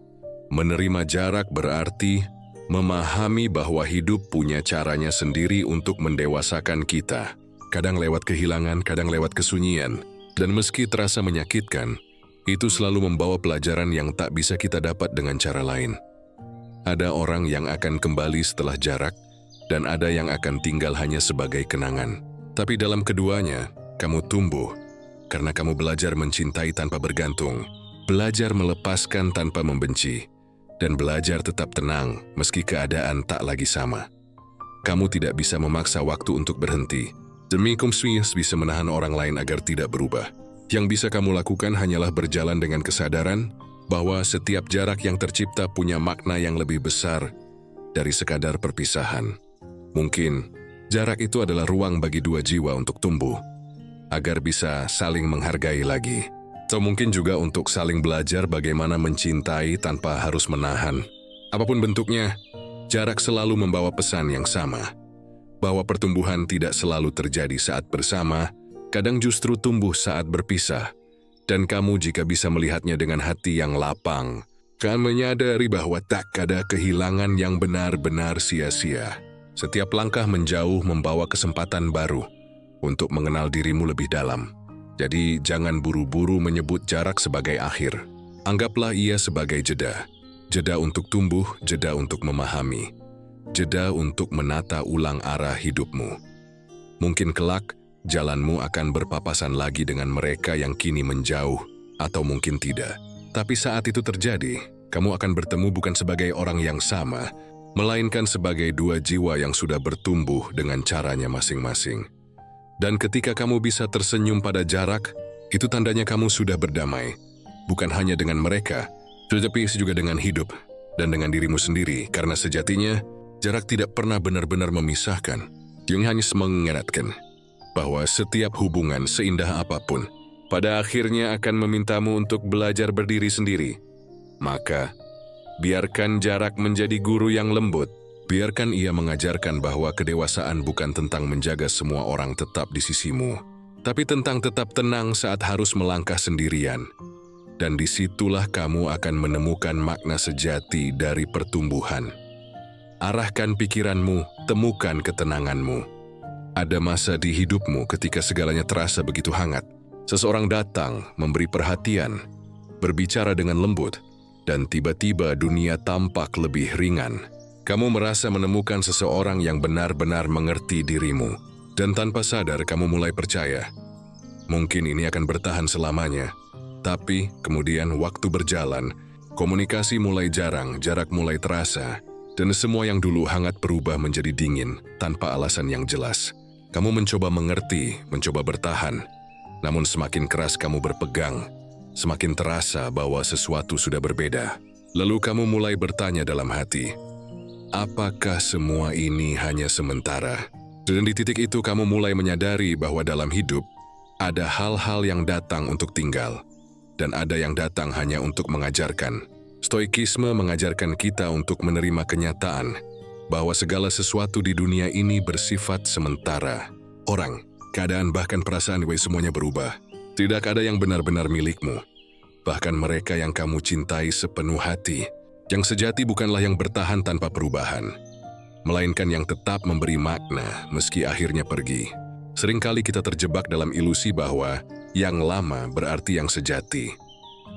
Menerima jarak berarti memahami bahwa hidup punya caranya sendiri untuk mendewasakan kita. Kadang lewat kehilangan, kadang lewat kesunyian. Dan meski terasa menyakitkan, itu selalu membawa pelajaran yang tak bisa kita dapat dengan cara lain. Ada orang yang akan kembali setelah jarak, dan ada yang akan tinggal hanya sebagai kenangan. Tapi dalam keduanya, kamu tumbuh, karena kamu belajar mencintai tanpa bergantung, belajar melepaskan tanpa membenci, dan belajar tetap tenang meski keadaan tak lagi sama. Kamu tidak bisa memaksa waktu untuk berhenti, demi kamu bisa menahan orang lain agar tidak berubah. Yang bisa kamu lakukan hanyalah berjalan dengan kesadaran bahwa setiap jarak yang tercipta punya makna yang lebih besar dari sekadar perpisahan. Mungkin, jarak itu adalah ruang bagi dua jiwa untuk tumbuh, agar bisa saling menghargai lagi. Atau mungkin juga untuk saling belajar bagaimana mencintai tanpa harus menahan. Apapun bentuknya, jarak selalu membawa pesan yang sama. Bahwa pertumbuhan tidak selalu terjadi saat bersama, kadang justru tumbuh saat berpisah. Dan kamu jika bisa melihatnya dengan hati yang lapang, kan menyadari bahwa tak ada kehilangan yang benar-benar sia-sia. Setiap langkah menjauh membawa kesempatan baru untuk mengenal dirimu lebih dalam. Jadi jangan buru-buru menyebut jarak sebagai akhir. Anggaplah ia sebagai jeda. Jeda untuk tumbuh, jeda untuk memahami. Jeda untuk menata ulang arah hidupmu. Mungkin kelak, jalanmu akan berpapasan lagi dengan mereka yang kini menjauh, atau mungkin tidak. Tapi saat itu terjadi, kamu akan bertemu bukan sebagai orang yang sama, melainkan sebagai dua jiwa yang sudah bertumbuh dengan caranya masing-masing. Dan ketika kamu bisa tersenyum pada jarak, itu tandanya kamu sudah berdamai, bukan hanya dengan mereka, tetapi juga dengan hidup dan dengan dirimu sendiri, karena sejatinya, jarak tidak pernah benar-benar memisahkan. Yang hanya mengingatkan bahwa setiap hubungan seindah apapun, pada akhirnya akan memintamu untuk belajar berdiri sendiri. Maka, biarkan jarak menjadi guru yang lembut. Biarkan ia mengajarkan bahwa kedewasaan bukan tentang menjaga semua orang tetap di sisimu, tapi tentang tetap tenang saat harus melangkah sendirian. Dan disitulah kamu akan menemukan makna sejati dari pertumbuhan. Arahkan pikiranmu, temukan ketenanganmu. Ada masa di hidupmu ketika segalanya terasa begitu hangat. Seseorang datang, memberi perhatian, berbicara dengan lembut, dan tiba-tiba dunia tampak lebih ringan. Kamu merasa menemukan seseorang yang benar-benar mengerti dirimu, dan tanpa sadar kamu mulai percaya. Mungkin ini akan bertahan selamanya, tapi kemudian waktu berjalan, komunikasi mulai jarang, jarak mulai terasa, dan semua yang dulu hangat berubah menjadi dingin tanpa alasan yang jelas. Kamu mencoba mengerti, mencoba bertahan, Namun semakin keras kamu berpegang, semakin terasa bahwa sesuatu sudah berbeda. Lalu kamu mulai bertanya dalam hati, apakah semua ini hanya sementara? Dan di titik itu kamu mulai menyadari bahwa dalam hidup, ada hal-hal yang datang untuk tinggal, dan ada yang datang hanya untuk mengajarkan. Stoikisme mengajarkan kita untuk menerima kenyataan bahwa segala sesuatu di dunia ini bersifat sementara. Orang, keadaan bahkan perasaan semuanya berubah. Tidak ada yang benar-benar milikmu. Bahkan mereka yang kamu cintai sepenuh hati, yang sejati bukanlah yang bertahan tanpa perubahan, melainkan yang tetap memberi makna meski akhirnya pergi. Seringkali kita terjebak dalam ilusi bahwa yang lama berarti yang sejati.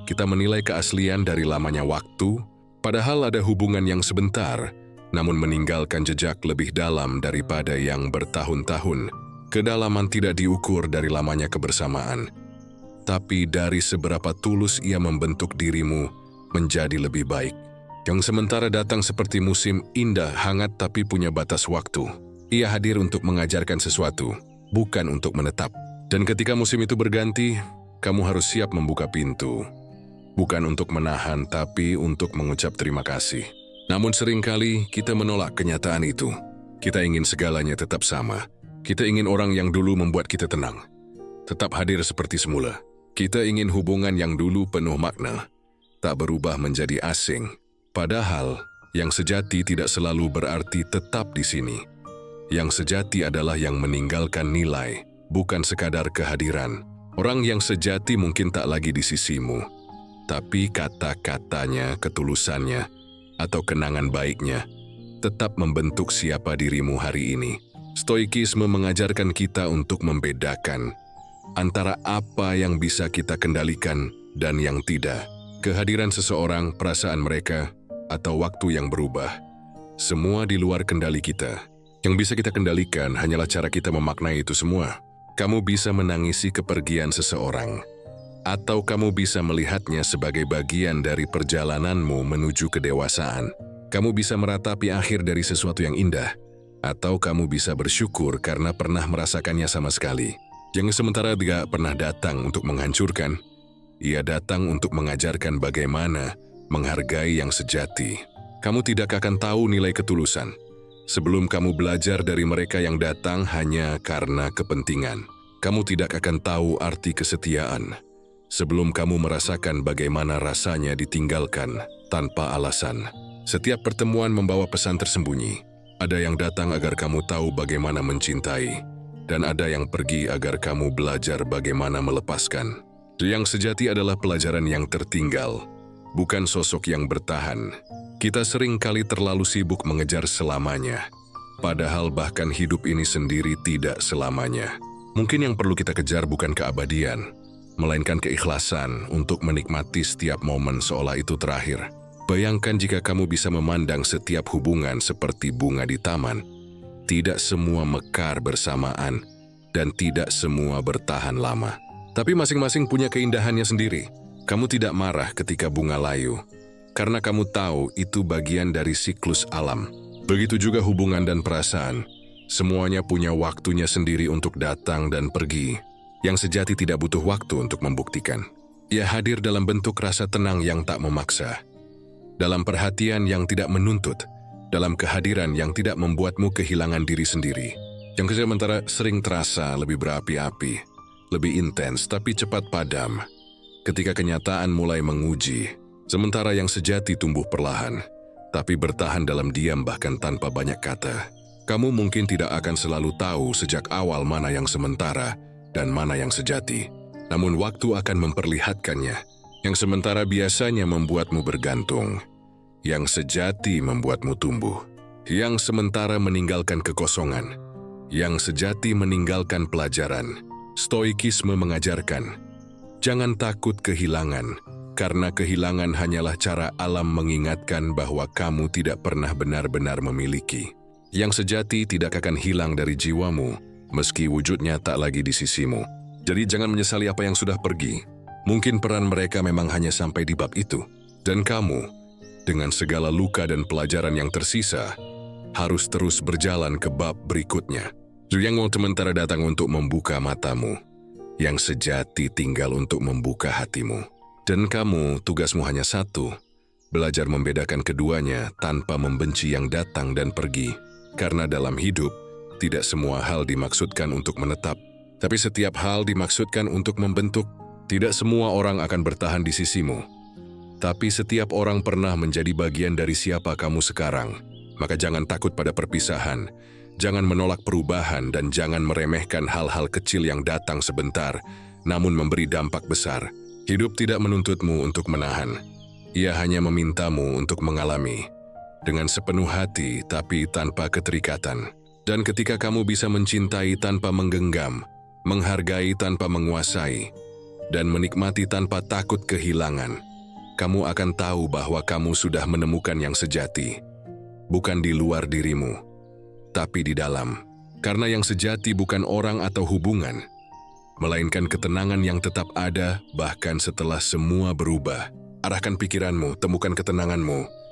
Kita menilai keaslian dari lamanya waktu, padahal ada hubungan yang sebentar, namun meninggalkan jejak lebih dalam daripada yang bertahun-tahun. Kedalaman tidak diukur dari lamanya kebersamaan, tapi dari seberapa tulus ia membentuk dirimu menjadi lebih baik. Yang sementara datang seperti musim indah, hangat tapi punya batas waktu. Ia hadir untuk mengajarkan sesuatu, bukan untuk menetap. Dan ketika musim itu berganti, kamu harus siap membuka pintu. Bukan untuk menahan, tapi untuk mengucap terima kasih. Namun seringkali kita menolak kenyataan itu. Kita ingin segalanya tetap sama. Kita ingin orang yang dulu membuat kita tenang tetap hadir seperti semula. Kita ingin hubungan yang dulu penuh makna tak berubah menjadi asing. Padahal, yang sejati tidak selalu berarti tetap di sini. Yang sejati adalah yang meninggalkan nilai, bukan sekadar kehadiran. Orang yang sejati mungkin tak lagi di sisimu, tapi kata-katanya, ketulusannya, atau kenangan baiknya tetap membentuk siapa dirimu hari ini. Stoikisme mengajarkan kita untuk membedakan antara apa yang bisa kita kendalikan dan yang tidak. Kehadiran seseorang, perasaan mereka, atau waktu yang berubah. Semua di luar kendali kita. Yang bisa kita kendalikan hanyalah cara kita memaknai itu semua. Kamu bisa menangisi kepergian seseorang, atau kamu bisa melihatnya sebagai bagian dari perjalananmu menuju kedewasaan. Kamu bisa meratapi akhir dari sesuatu yang indah, atau kamu bisa bersyukur karena pernah merasakannya sama sekali. Yang sementara tidak pernah datang untuk menghancurkan, ia datang untuk mengajarkan bagaimana menghargai yang sejati. Kamu tidak akan tahu nilai ketulusan sebelum kamu belajar dari mereka yang datang hanya karena kepentingan. Kamu tidak akan tahu arti kesetiaan sebelum kamu merasakan bagaimana rasanya ditinggalkan tanpa alasan. Setiap pertemuan membawa pesan tersembunyi. Ada yang datang agar kamu tahu bagaimana mencintai, dan ada yang pergi agar kamu belajar bagaimana melepaskan. Yang sejati adalah pelajaran yang tertinggal, bukan sosok yang bertahan. Kita sering kali terlalu sibuk mengejar selamanya, padahal bahkan hidup ini sendiri tidak selamanya. Mungkin yang perlu kita kejar bukan keabadian, melainkan keikhlasan untuk menikmati setiap momen seolah itu terakhir. Bayangkan jika kamu bisa memandang setiap hubungan seperti bunga di taman. Tidak semua mekar bersamaan, dan tidak semua bertahan lama. Tapi masing-masing punya keindahannya sendiri. Kamu tidak marah ketika bunga layu, karena kamu tahu itu bagian dari siklus alam. Begitu juga hubungan dan perasaan. Semuanya punya waktunya sendiri untuk datang dan pergi. Yang sejati tidak butuh waktu untuk membuktikan. Ia hadir dalam bentuk rasa tenang yang tak memaksa, dalam perhatian yang tidak menuntut, dalam kehadiran yang tidak membuatmu kehilangan diri sendiri. Yang sementara sering terasa lebih berapi-api, lebih intens tapi cepat padam ketika kenyataan mulai menguji. Sementara yang sejati tumbuh perlahan, tapi bertahan dalam diam bahkan tanpa banyak kata. Kamu mungkin tidak akan selalu tahu sejak awal mana yang sementara dan mana yang sejati. Namun waktu akan memperlihatkannya. Yang sementara biasanya membuatmu bergantung. Yang sejati membuatmu tumbuh. Yang sementara meninggalkan kekosongan. Yang sejati meninggalkan pelajaran. Stoikisme mengajarkan, jangan takut kehilangan, karena kehilangan hanyalah cara alam mengingatkan bahwa kamu tidak pernah benar-benar memiliki. Yang sejati tidak akan hilang dari jiwamu, meski wujudnya tak lagi di sisimu. Jadi jangan menyesali apa yang sudah pergi. Mungkin peran mereka memang hanya sampai di bab itu. Dan kamu, dengan segala luka dan pelajaran yang tersisa, harus terus berjalan ke bab berikutnya. Yang sementara datang untuk membuka matamu, Yang sejati tinggal untuk membuka hatimu. Dan kamu, tugasmu hanya satu, belajar membedakan keduanya tanpa membenci yang datang dan pergi. Karena dalam hidup, tidak semua hal dimaksudkan untuk menetap, tapi setiap hal dimaksudkan untuk membentuk. Tidak semua orang akan bertahan di sisimu, tapi setiap orang pernah menjadi bagian dari siapa kamu sekarang. Maka jangan takut pada perpisahan, jangan menolak perubahan, dan jangan meremehkan hal-hal kecil yang datang sebentar, namun memberi dampak besar. Hidup tidak menuntutmu untuk menahan. Ia hanya memintamu untuk mengalami. Dengan sepenuh hati, tapi tanpa keterikatan. Dan ketika kamu bisa mencintai tanpa menggenggam, menghargai tanpa menguasai, dan menikmati tanpa takut kehilangan, kamu akan tahu bahwa kamu sudah menemukan yang sejati. Bukan di luar dirimu, tapi di dalam. Karena yang sejati bukan orang atau hubungan, melainkan ketenangan yang tetap ada bahkan setelah semua berubah. Arahkan pikiranmu, temukan ketenanganmu.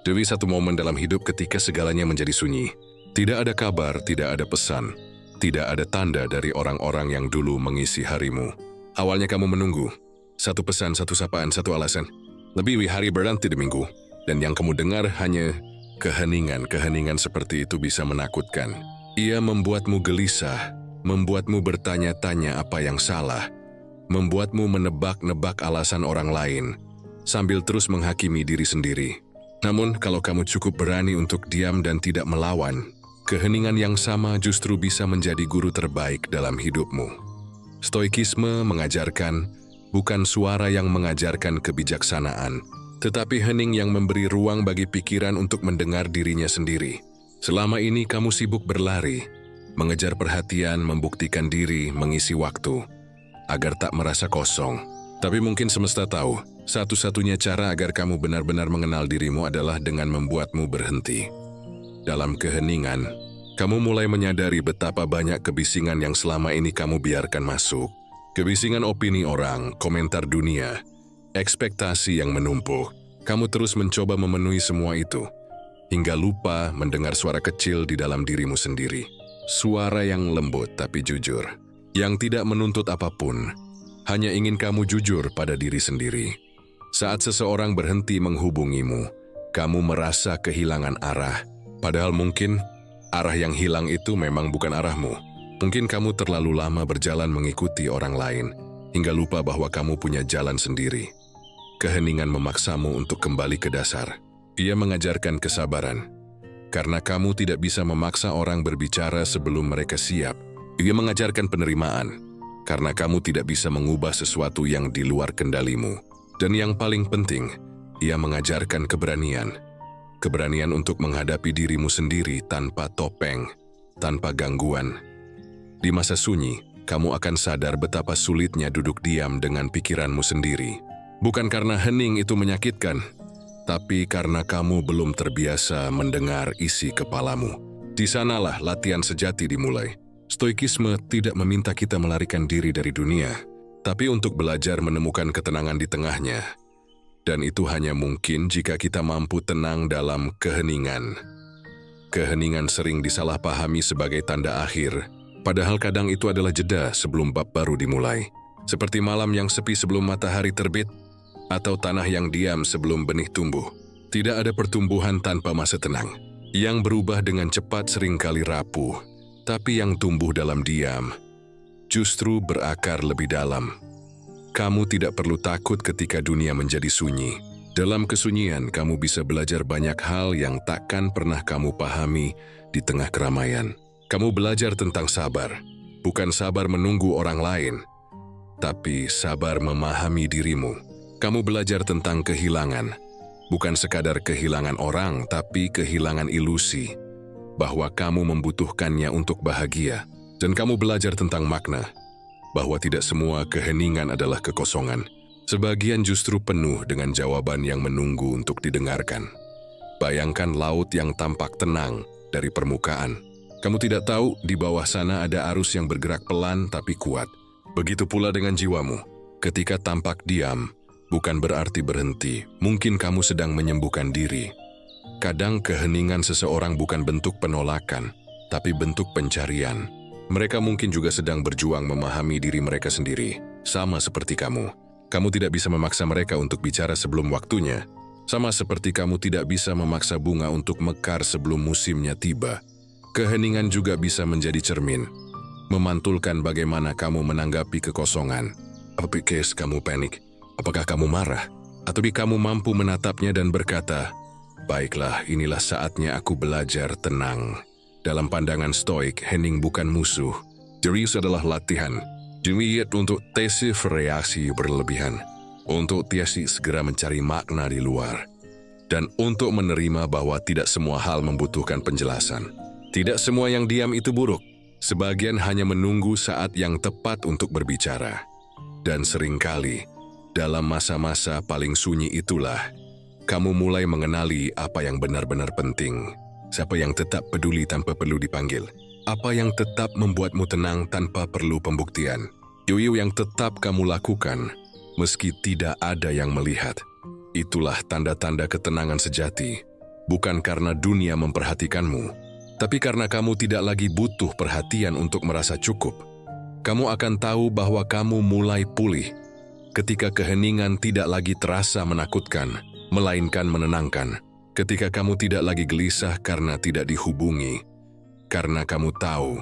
Demi satu momen dalam hidup ketika segalanya menjadi sunyi. Tidak ada kabar, tidak ada pesan, tidak ada tanda dari orang-orang yang dulu mengisi harimu. Awalnya kamu menunggu. Satu pesan, satu sapaan, satu alasan. Lebih hari berhenti di minggu. Dan yang kamu dengar hanya keheningan. Keheningan seperti itu bisa menakutkan. Ia membuatmu gelisah, membuatmu bertanya-tanya apa yang salah, membuatmu menebak-nebak alasan orang lain, sambil terus menghakimi diri sendiri. Namun, kalau kamu cukup berani untuk diam dan tidak melawan, keheningan yang sama justru bisa menjadi guru terbaik dalam hidupmu. Stoikisme mengajarkan, bukan suara yang mengajarkan kebijaksanaan, tetapi hening yang memberi ruang bagi pikiran untuk mendengar dirinya sendiri. Selama ini kamu sibuk berlari, mengejar perhatian, membuktikan diri, mengisi waktu, agar tak merasa kosong. Tapi mungkin semesta tahu, satu-satunya cara agar kamu benar-benar mengenal dirimu adalah dengan membuatmu berhenti. Dalam keheningan, kamu mulai menyadari betapa banyak kebisingan yang selama ini kamu biarkan masuk. Kebisingan opini orang, komentar dunia, ekspektasi yang menumpuk. Kamu terus mencoba memenuhi semua itu, hingga lupa mendengar suara kecil di dalam dirimu sendiri. Suara yang lembut tapi jujur, yang tidak menuntut apapun, hanya ingin kamu jujur pada diri sendiri. Saat seseorang berhenti menghubungimu, kamu merasa kehilangan arah. Padahal mungkin arah yang hilang itu memang bukan arahmu. Mungkin kamu terlalu lama berjalan mengikuti orang lain, hingga lupa bahwa kamu punya jalan sendiri. Keheningan memaksamu untuk kembali ke dasar. Ia mengajarkan kesabaran. Karena kamu tidak bisa memaksa orang berbicara sebelum mereka siap. Ia mengajarkan penerimaan. Karena kamu tidak bisa mengubah sesuatu yang di luar kendalimu. Dan yang paling penting, ia mengajarkan keberanian. Keberanian untuk menghadapi dirimu sendiri tanpa topeng, tanpa gangguan. Di masa sunyi, kamu akan sadar betapa sulitnya duduk diam dengan pikiranmu sendiri. Bukan karena hening itu menyakitkan, tapi karena kamu belum terbiasa mendengar isi kepalamu. Di sanalah latihan sejati dimulai. Stoikisme tidak meminta kita melarikan diri dari dunia, tapi untuk belajar menemukan ketenangan di tengahnya. Dan itu hanya mungkin jika kita mampu tenang dalam keheningan. Keheningan sering disalahpahami sebagai tanda akhir, padahal kadang itu adalah jeda sebelum bab baru dimulai. Seperti malam yang sepi sebelum matahari terbit, atau tanah yang diam sebelum benih tumbuh. Tidak ada pertumbuhan tanpa masa tenang. Yang berubah dengan cepat seringkali rapuh, tapi yang tumbuh dalam diam justru berakar lebih dalam. Kamu tidak perlu takut ketika dunia menjadi sunyi. Dalam kesunyian, kamu bisa belajar banyak hal yang takkan pernah kamu pahami di tengah keramaian. Kamu belajar tentang sabar, bukan sabar menunggu orang lain, tapi sabar memahami dirimu. Kamu belajar tentang kehilangan, bukan sekadar kehilangan orang, tapi kehilangan ilusi, bahwa kamu membutuhkannya untuk bahagia. Dan kamu belajar tentang makna, bahwa tidak semua keheningan adalah kekosongan. Sebagian justru penuh dengan jawaban yang menunggu untuk didengarkan. Bayangkan laut yang tampak tenang dari permukaan. Kamu tidak tahu di bawah sana ada arus yang bergerak pelan tapi kuat. Begitu pula dengan jiwamu. Ketika tampak diam, bukan berarti berhenti. Mungkin kamu sedang menyembuhkan diri. Kadang keheningan seseorang bukan bentuk penolakan, tapi bentuk pencarian. Mereka mungkin juga sedang berjuang memahami diri mereka sendiri, sama seperti kamu. Kamu tidak bisa memaksa mereka untuk bicara sebelum waktunya, sama seperti kamu tidak bisa memaksa bunga untuk mekar sebelum musimnya tiba. Keheningan juga bisa menjadi cermin, memantulkan bagaimana kamu menanggapi kekosongan. Apakah kamu panik? Apakah kamu marah? Atau kamu mampu menatapnya dan berkata, "Baiklah, inilah saatnya aku belajar tenang." Dalam pandangan stoik, hening bukan musuh. Diri adalah latihan. Diniat untuk tesif reaksi berlebihan. Untuk tiasi segera mencari makna di luar. Dan untuk menerima bahwa tidak semua hal membutuhkan penjelasan. Tidak semua yang diam itu buruk. Sebagian hanya menunggu saat yang tepat untuk berbicara. Dan seringkali, dalam masa-masa paling sunyi itulah, kamu mulai mengenali apa yang benar-benar penting. Siapa yang tetap peduli tanpa perlu dipanggil. Apa yang tetap membuatmu tenang tanpa perlu pembuktian. Yoyo yang tetap kamu lakukan, meski tidak ada yang melihat. Itulah tanda-tanda ketenangan sejati. Bukan karena dunia memperhatikanmu, tapi karena kamu tidak lagi butuh perhatian untuk merasa cukup. Kamu akan tahu bahwa kamu mulai pulih ketika keheningan tidak lagi terasa menakutkan, melainkan menenangkan. Ketika kamu tidak lagi gelisah karena tidak dihubungi, karena kamu tahu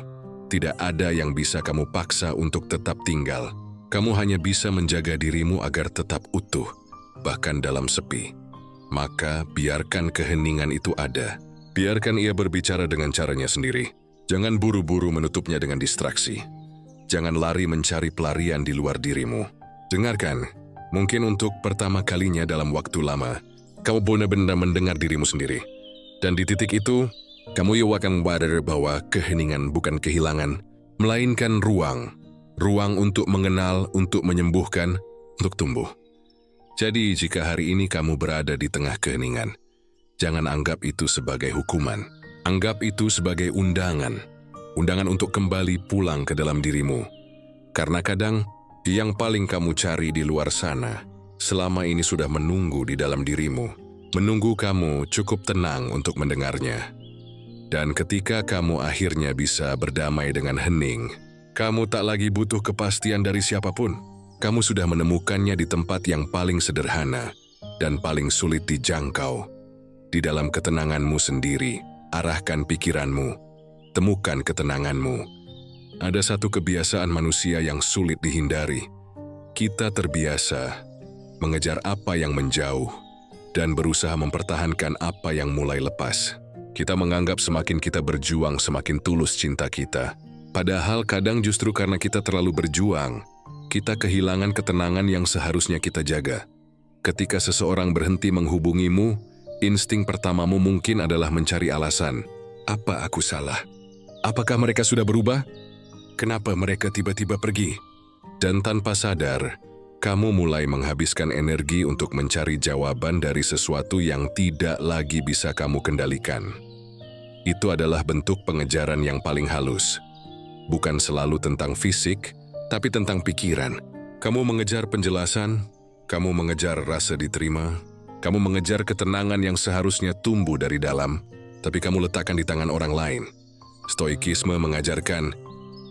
tidak ada yang bisa kamu paksa untuk tetap tinggal. Kamu hanya bisa menjaga dirimu agar tetap utuh, bahkan dalam sepi. Maka biarkan keheningan itu ada. Biarkan ia berbicara dengan caranya sendiri. Jangan buru-buru menutupnya dengan distraksi. Jangan lari mencari pelarian di luar dirimu. Dengarkan, mungkin untuk pertama kalinya dalam waktu lama, kamu benar-benar mendengar dirimu sendiri. Dan di titik itu, kamu akan sadar bahwa keheningan bukan kehilangan, melainkan ruang. Ruang untuk mengenal, untuk menyembuhkan, untuk tumbuh. Jadi jika hari ini kamu berada di tengah keheningan, jangan anggap itu sebagai hukuman. Anggap itu sebagai undangan. Undangan untuk kembali pulang ke dalam dirimu. Karena kadang, yang paling kamu cari di luar sana, selama ini sudah menunggu di dalam dirimu, menunggu kamu cukup tenang untuk mendengarnya. Dan ketika kamu akhirnya bisa berdamai dengan hening, kamu tak lagi butuh kepastian dari siapapun. Kamu sudah menemukannya di tempat yang paling sederhana dan paling sulit dijangkau. Di dalam ketenanganmu sendiri, arahkan pikiranmu, temukan ketenanganmu. Ada satu kebiasaan manusia yang sulit dihindari. Kita terbiasa mengejar apa yang menjauh, dan berusaha mempertahankan apa yang mulai lepas. Kita menganggap semakin kita berjuang, semakin tulus cinta kita. Padahal kadang justru karena kita terlalu berjuang, kita kehilangan ketenangan yang seharusnya kita jaga. Ketika seseorang berhenti menghubungimu, insting pertamamu mungkin adalah mencari alasan. Apa aku salah? Apakah mereka sudah berubah? Kenapa mereka tiba-tiba pergi? Dan tanpa sadar, kamu mulai menghabiskan energi untuk mencari jawaban dari sesuatu yang tidak lagi bisa kamu kendalikan. Itu adalah bentuk pengejaran yang paling halus. Bukan selalu tentang fisik, tapi tentang pikiran. Kamu mengejar penjelasan, kamu mengejar rasa diterima, kamu mengejar ketenangan yang seharusnya tumbuh dari dalam, tapi kamu letakkan di tangan orang lain. Stoikisme mengajarkan,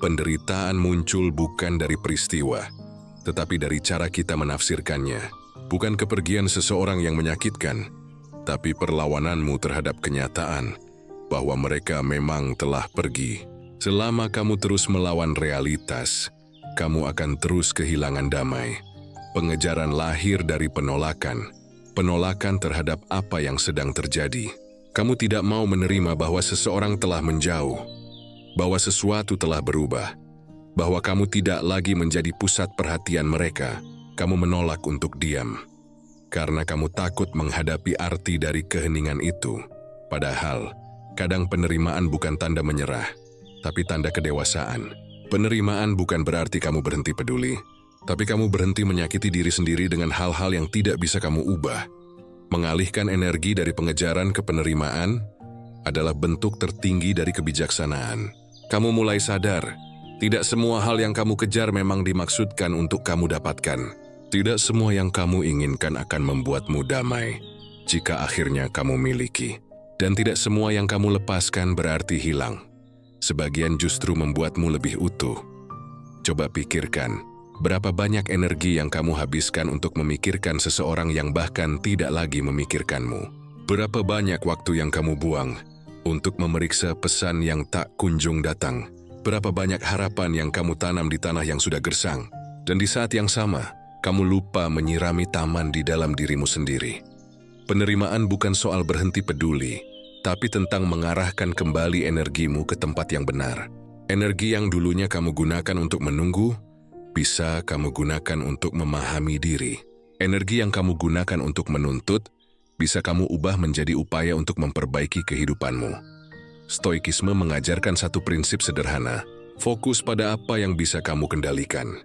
penderitaan muncul bukan dari peristiwa, tetapi dari cara kita menafsirkannya. Bukan kepergian seseorang yang menyakitkan, tapi perlawananmu terhadap kenyataan bahwa mereka memang telah pergi. Selama kamu terus melawan realitas, kamu akan terus kehilangan damai. Pengejaran lahir dari penolakan. Penolakan terhadap apa yang sedang terjadi. Kamu tidak mau menerima bahwa seseorang telah menjauh, bahwa sesuatu telah berubah, bahwa kamu tidak lagi menjadi pusat perhatian mereka. Kamu menolak untuk diam, karena kamu takut menghadapi arti dari keheningan itu. Padahal, kadang penerimaan bukan tanda menyerah, tapi tanda kedewasaan. Penerimaan bukan berarti kamu berhenti peduli, tapi kamu berhenti menyakiti diri sendiri dengan hal-hal yang tidak bisa kamu ubah. Mengalihkan energi dari pengejaran ke penerimaan adalah bentuk tertinggi dari kebijaksanaan. Kamu mulai sadar, tidak semua hal yang kamu kejar memang dimaksudkan untuk kamu dapatkan. Tidak semua yang kamu inginkan akan membuatmu damai jika akhirnya kamu miliki. Dan tidak semua yang kamu lepaskan berarti hilang. sebagian justru membuatmu lebih utuh. Coba pikirkan, berapa banyak energi yang kamu habiskan untuk memikirkan seseorang yang bahkan tidak lagi memikirkanmu? Berapa banyak waktu yang kamu buang untuk memeriksa pesan yang tak kunjung datang? Berapa banyak harapan yang kamu tanam di tanah yang sudah gersang? Dan di saat yang sama, kamu lupa menyirami taman di dalam dirimu sendiri. Penerimaan bukan soal berhenti peduli, tapi tentang mengarahkan kembali energimu ke tempat yang benar. Energi yang dulunya kamu gunakan untuk menunggu, bisa kamu gunakan untuk memahami diri. Energi yang kamu gunakan untuk menuntut, bisa kamu ubah menjadi upaya untuk memperbaiki kehidupanmu. Stoikisme mengajarkan satu prinsip sederhana, fokus pada apa yang bisa kamu kendalikan.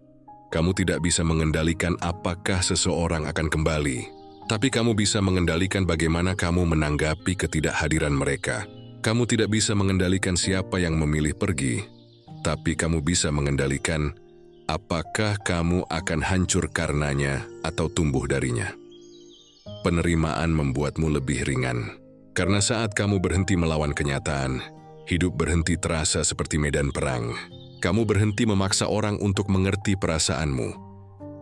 Kamu tidak bisa mengendalikan apakah seseorang akan kembali, tapi kamu bisa mengendalikan bagaimana kamu menanggapi ketidakhadiran mereka. Kamu tidak bisa mengendalikan siapa yang memilih pergi, tapi kamu bisa mengendalikan apakah kamu akan hancur karenanya atau tumbuh darinya. Penerimaan membuatmu lebih ringan, karena saat kamu berhenti melawan kenyataan, hidup berhenti terasa seperti medan perang. Kamu berhenti memaksa orang untuk mengerti perasaanmu,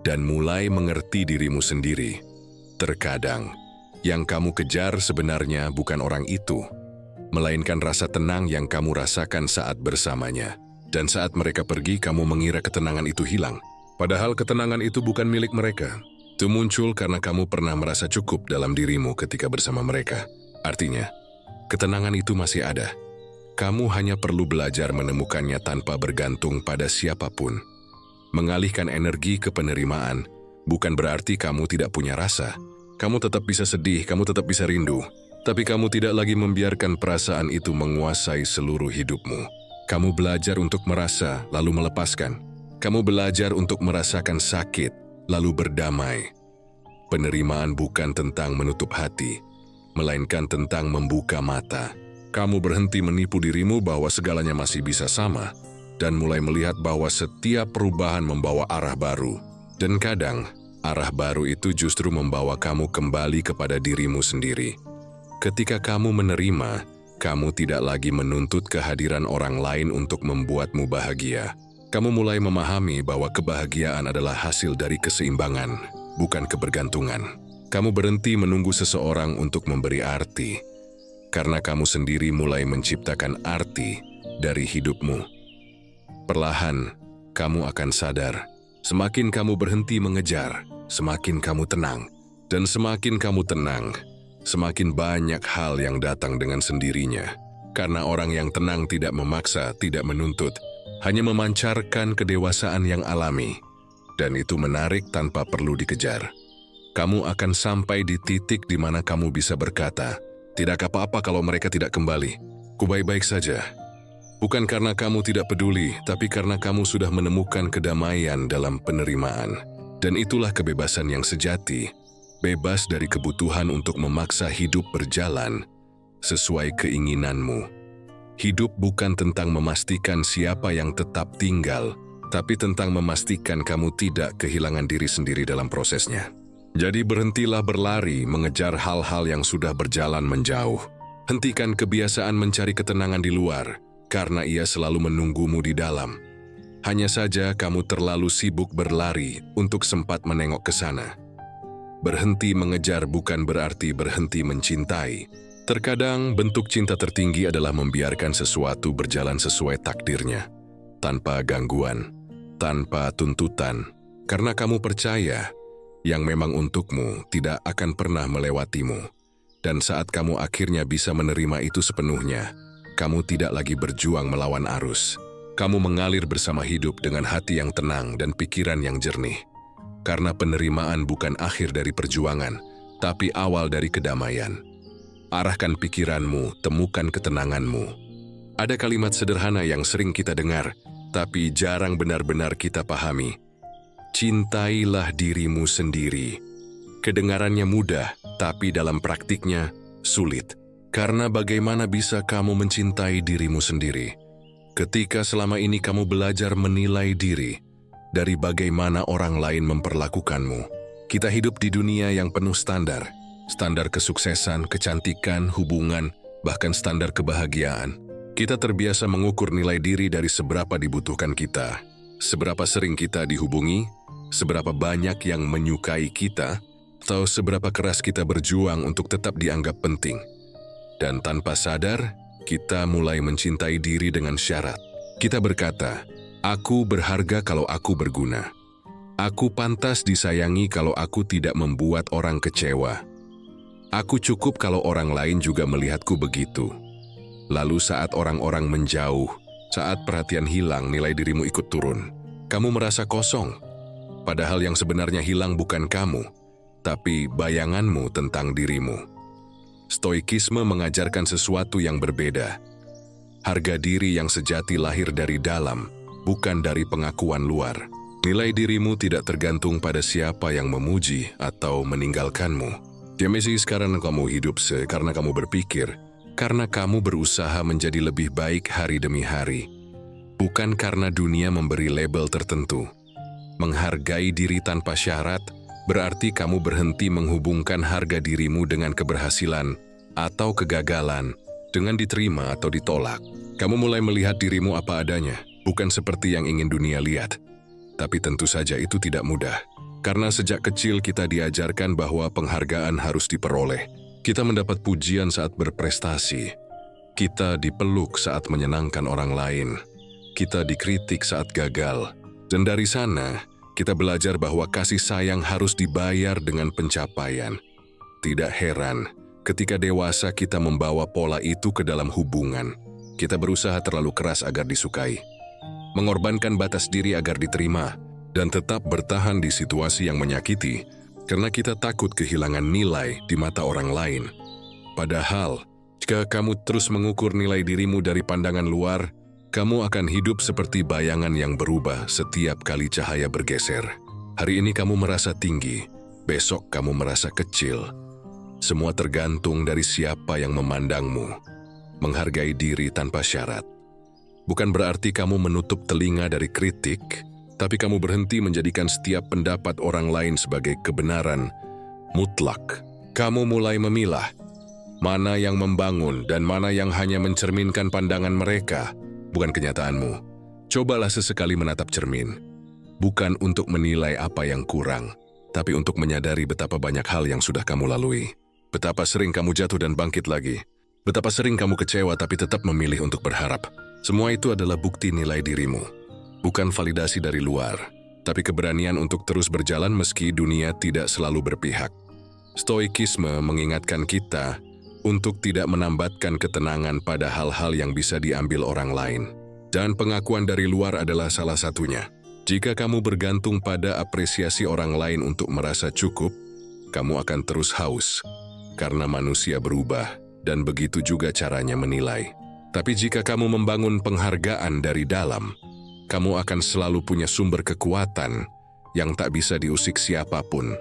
dan mulai mengerti dirimu sendiri. Terkadang, yang kamu kejar sebenarnya bukan orang itu, melainkan rasa tenang yang kamu rasakan saat bersamanya. Dan saat mereka pergi, kamu mengira ketenangan itu hilang. Padahal ketenangan itu bukan milik mereka. Itu muncul karena kamu pernah merasa cukup dalam dirimu ketika bersama mereka. Artinya, ketenangan itu masih ada. Kamu hanya perlu belajar menemukannya tanpa bergantung pada siapapun. Mengalihkan energi ke penerimaan bukan berarti kamu tidak punya rasa. Kamu tetap bisa sedih, kamu tetap bisa rindu. Tapi kamu tidak lagi membiarkan perasaan itu menguasai seluruh hidupmu. Kamu belajar untuk merasa, lalu melepaskan. Kamu belajar untuk merasakan sakit, lalu berdamai. Penerimaan bukan tentang menutup hati, melainkan tentang membuka mata. Kamu berhenti menipu dirimu bahwa segalanya masih bisa sama, dan mulai melihat bahwa setiap perubahan membawa arah baru. Dan kadang, arah baru itu justru membawa kamu kembali kepada dirimu sendiri. Ketika kamu menerima, kamu tidak lagi menuntut kehadiran orang lain untuk membuatmu bahagia. Kamu mulai memahami bahwa kebahagiaan adalah hasil dari keseimbangan, bukan kebergantungan. Kamu berhenti menunggu seseorang untuk memberi arti, karena kamu sendiri mulai menciptakan arti dari hidupmu. Perlahan, kamu akan sadar, semakin kamu berhenti mengejar, semakin kamu tenang. Dan semakin kamu tenang, semakin banyak hal yang datang dengan sendirinya. Karena orang yang tenang tidak memaksa, tidak menuntut, hanya memancarkan kedewasaan yang alami. Dan itu menarik tanpa perlu dikejar. Kamu akan sampai di titik di mana kamu bisa berkata, tidak apa-apa kalau mereka tidak kembali. Ku baik-baik saja. Bukan karena kamu tidak peduli, tapi karena kamu sudah menemukan kedamaian dalam penerimaan. Dan itulah kebebasan yang sejati. Bebas dari kebutuhan untuk memaksa hidup berjalan sesuai keinginanmu. Hidup bukan tentang memastikan siapa yang tetap tinggal, tapi tentang memastikan kamu tidak kehilangan diri sendiri dalam prosesnya. Jadi berhentilah berlari mengejar hal-hal yang sudah berjalan menjauh. Hentikan kebiasaan mencari ketenangan di luar, karena ia selalu menunggumu di dalam. Hanya saja kamu terlalu sibuk berlari untuk sempat menengok ke sana. Berhenti mengejar bukan berarti berhenti mencintai. Terkadang bentuk cinta tertinggi adalah membiarkan sesuatu berjalan sesuai takdirnya, tanpa gangguan, tanpa tuntutan, karena kamu percaya yang memang untukmu tidak akan pernah melewatimu. Dan saat kamu akhirnya bisa menerima itu sepenuhnya, kamu tidak lagi berjuang melawan arus. Kamu mengalir bersama hidup dengan hati yang tenang dan pikiran yang jernih. Karena penerimaan bukan akhir dari perjuangan, tapi awal dari kedamaian. Arahkan pikiranmu, temukan ketenanganmu. Ada kalimat sederhana yang sering kita dengar, tapi jarang benar-benar kita pahami. Cintailah dirimu sendiri. Kedengarannya mudah, tapi dalam praktiknya sulit. Karena bagaimana bisa kamu mencintai dirimu sendiri ketika selama ini kamu belajar menilai diri dari bagaimana orang lain memperlakukanmu? Kita hidup di dunia yang penuh standar. Standar kesuksesan, kecantikan, hubungan, bahkan standar kebahagiaan. Kita terbiasa mengukur nilai diri dari seberapa dibutuhkan kita, seberapa sering kita dihubungi, seberapa banyak yang menyukai kita, atau seberapa keras kita berjuang untuk tetap dianggap penting. Dan tanpa sadar, kita mulai mencintai diri dengan syarat. Kita berkata, "Aku berharga kalau aku berguna. Aku pantas disayangi kalau aku tidak membuat orang kecewa. Aku cukup kalau orang lain juga melihatku begitu." Lalu saat orang-orang menjauh, saat perhatian hilang, nilai dirimu ikut turun. Kamu merasa kosong. Padahal yang sebenarnya hilang bukan kamu, tapi bayanganmu tentang dirimu. Stoikisme mengajarkan sesuatu yang berbeda. Harga diri yang sejati lahir dari dalam, bukan dari pengakuan luar. Nilai dirimu tidak tergantung pada siapa yang memuji atau meninggalkanmu. Jamesi sekarang kamu hidup karena kamu berpikir, karena kamu berusaha menjadi lebih baik hari demi hari. Bukan karena dunia memberi label tertentu. Menghargai diri tanpa syarat berarti kamu berhenti menghubungkan harga dirimu dengan keberhasilan atau kegagalan, dengan diterima atau ditolak. Kamu mulai melihat dirimu apa adanya, bukan seperti yang ingin dunia lihat. Tapi tentu saja itu tidak mudah, karena sejak kecil kita diajarkan bahwa penghargaan harus diperoleh. Kita mendapat pujian saat berprestasi. Kita dipeluk saat menyenangkan orang lain. Kita dikritik saat gagal. Dan dari sana, kita belajar bahwa kasih sayang harus dibayar dengan pencapaian. Tidak heran, ketika dewasa kita membawa pola itu ke dalam hubungan. Kita berusaha terlalu keras agar disukai. Mengorbankan batas diri agar diterima, dan tetap bertahan di situasi yang menyakiti, karena kita takut kehilangan nilai di mata orang lain. Padahal, jika kamu terus mengukur nilai dirimu dari pandangan luar, kamu akan hidup seperti bayangan yang berubah setiap kali cahaya bergeser. Hari ini kamu merasa tinggi, besok kamu merasa kecil. Semua tergantung dari siapa yang memandangmu. Menghargai diri tanpa syarat bukan berarti kamu menutup telinga dari kritik, tapi kamu berhenti menjadikan setiap pendapat orang lain sebagai kebenaran mutlak. Kamu mulai memilah mana yang membangun dan mana yang hanya mencerminkan pandangan mereka, bukan kenyataanmu. Cobalah sesekali menatap cermin, bukan untuk menilai apa yang kurang, tapi untuk menyadari betapa banyak hal yang sudah kamu lalui. Betapa sering kamu jatuh dan bangkit lagi. Betapa sering kamu kecewa tapi tetap memilih untuk berharap. Semua itu adalah bukti nilai dirimu. Bukan validasi dari luar, tapi keberanian untuk terus berjalan meski dunia tidak selalu berpihak. Stoikisme mengingatkan kita untuk tidak menambatkan ketenangan pada hal-hal yang bisa diambil orang lain. Dan pengakuan dari luar adalah salah satunya. Jika kamu bergantung pada apresiasi orang lain untuk merasa cukup, kamu akan terus haus. Karena manusia berubah, dan begitu juga caranya menilai. Tapi jika kamu membangun penghargaan dari dalam, kamu akan selalu punya sumber kekuatan yang tak bisa diusik siapapun.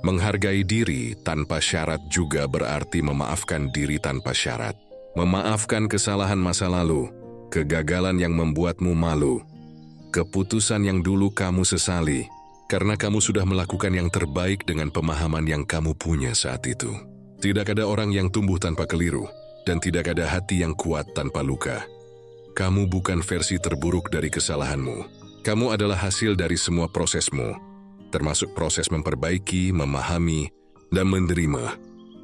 Menghargai diri tanpa syarat juga berarti memaafkan diri tanpa syarat. Memaafkan kesalahan masa lalu, kegagalan yang membuatmu malu, keputusan yang dulu kamu sesali, karena kamu sudah melakukan yang terbaik dengan pemahaman yang kamu punya saat itu. Tidak ada orang yang tumbuh tanpa keliru, dan tidak ada hati yang kuat tanpa luka. Kamu bukan versi terburuk dari kesalahanmu. Kamu adalah hasil dari semua prosesmu, termasuk proses memperbaiki, memahami, dan menerima.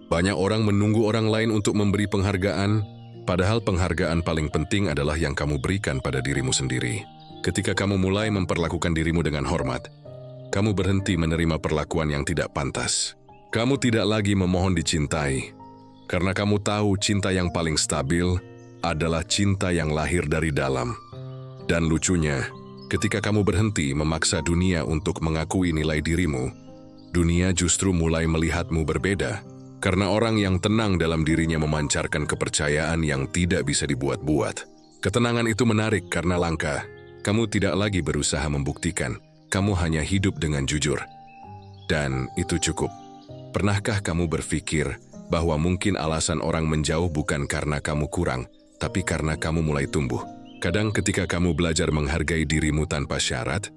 Banyak orang menunggu orang lain untuk memberi penghargaan, padahal penghargaan paling penting adalah yang kamu berikan pada dirimu sendiri. Ketika kamu mulai memperlakukan dirimu dengan hormat, kamu berhenti menerima perlakuan yang tidak pantas. Kamu tidak lagi memohon dicintai, karena kamu tahu cinta yang paling stabil adalah cinta yang lahir dari dalam. Dan lucunya, ketika kamu berhenti memaksa dunia untuk mengakui nilai dirimu, dunia justru mulai melihatmu berbeda, karena orang yang tenang dalam dirinya memancarkan kepercayaan yang tidak bisa dibuat-buat. Ketenangan itu menarik karena langka. Kamu tidak lagi berusaha membuktikan, kamu hanya hidup dengan jujur. Dan itu cukup. Pernahkah kamu berpikir bahwa mungkin alasan orang menjauh bukan karena kamu kurang, tapi karena kamu mulai tumbuh? Kadang ketika kamu belajar menghargai dirimu tanpa syarat,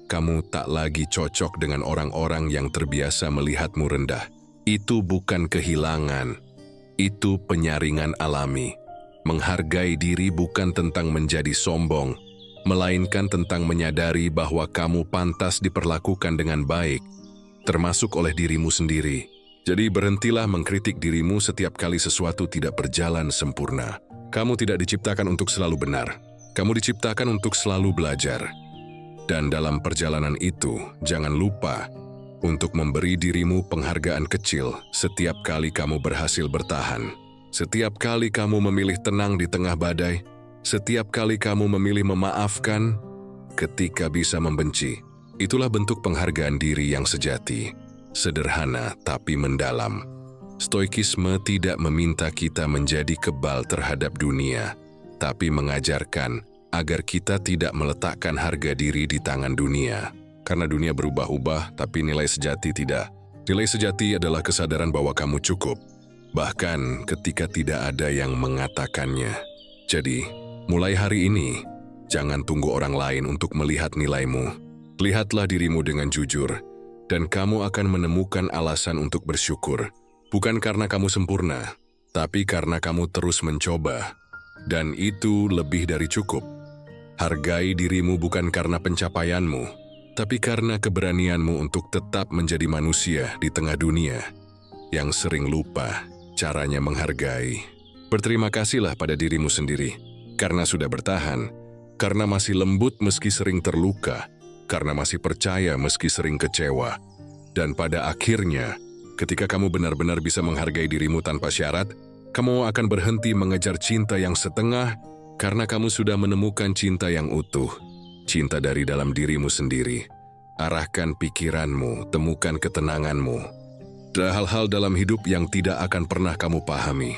kamu tak lagi cocok dengan orang-orang yang terbiasa melihatmu rendah. Itu bukan kehilangan, itu penyaringan alami. Menghargai diri bukan tentang menjadi sombong, melainkan tentang menyadari bahwa kamu pantas diperlakukan dengan baik, termasuk oleh dirimu sendiri. Jadi berhentilah mengkritik dirimu setiap kali sesuatu tidak berjalan sempurna. Kamu tidak diciptakan untuk selalu benar. Kamu diciptakan untuk selalu belajar. Dan dalam perjalanan itu, jangan lupa untuk memberi dirimu penghargaan kecil setiap kali kamu berhasil bertahan. Setiap kali kamu memilih tenang di tengah badai, setiap kali kamu memilih memaafkan ketika bisa membenci, itulah bentuk penghargaan diri yang sejati, sederhana tapi mendalam. Stoikisme tidak meminta kita menjadi kebal terhadap dunia, tapi mengajarkan agar kita tidak meletakkan harga diri di tangan dunia. Karena dunia berubah-ubah, tapi nilai sejati tidak. Nilai sejati adalah kesadaran bahwa kamu cukup, bahkan ketika tidak ada yang mengatakannya. Jadi, mulai hari ini, jangan tunggu orang lain untuk melihat nilaimu. Lihatlah dirimu dengan jujur, dan kamu akan menemukan alasan untuk bersyukur. Bukan karena kamu sempurna, tapi karena kamu terus mencoba. Dan itu lebih dari cukup. Hargai dirimu bukan karena pencapaianmu, tapi karena keberanianmu untuk tetap menjadi manusia di tengah dunia yang sering lupa caranya menghargai. Berterima kasihlah pada dirimu sendiri, karena sudah bertahan, karena masih lembut meski sering terluka, karena masih percaya meski sering kecewa. Dan pada akhirnya, ketika kamu benar-benar bisa menghargai dirimu tanpa syarat, kamu akan berhenti mengejar cinta yang setengah, karena kamu sudah menemukan cinta yang utuh, cinta dari dalam dirimu sendiri. Arahkan pikiranmu, temukan ketenanganmu. Ada hal-hal dalam hidup yang tidak akan pernah kamu pahami,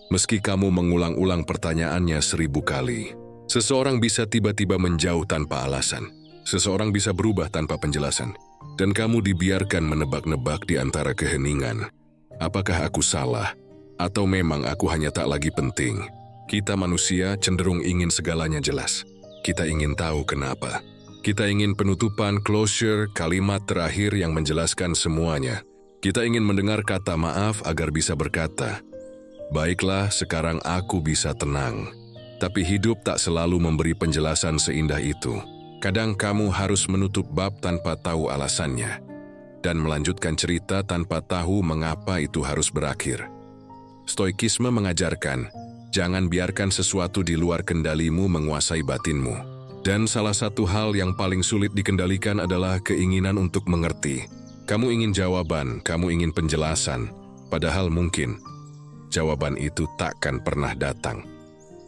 meski kamu mengulang-ulang pertanyaannya 1000 kali. Seseorang bisa tiba-tiba menjauh tanpa alasan. Seseorang bisa berubah tanpa penjelasan. Dan kamu dibiarkan menebak-nebak di antara keheningan. Apakah aku salah? Atau memang aku hanya tak lagi penting? Kita manusia cenderung ingin segalanya jelas. Kita ingin tahu kenapa. Kita ingin penutupan, closure, kalimat terakhir yang menjelaskan semuanya. Kita ingin mendengar kata maaf agar bisa berkata, "Baiklah, sekarang aku bisa tenang." Tapi hidup tak selalu memberi penjelasan seindah itu. Kadang kamu harus menutup bab tanpa tahu alasannya, dan melanjutkan cerita tanpa tahu mengapa itu harus berakhir. Stoikisme mengajarkan, jangan biarkan sesuatu di luar kendalimu menguasai batinmu. Dan salah satu hal yang paling sulit dikendalikan adalah keinginan untuk mengerti. Kamu ingin jawaban, kamu ingin penjelasan, padahal mungkin jawaban itu takkan pernah datang.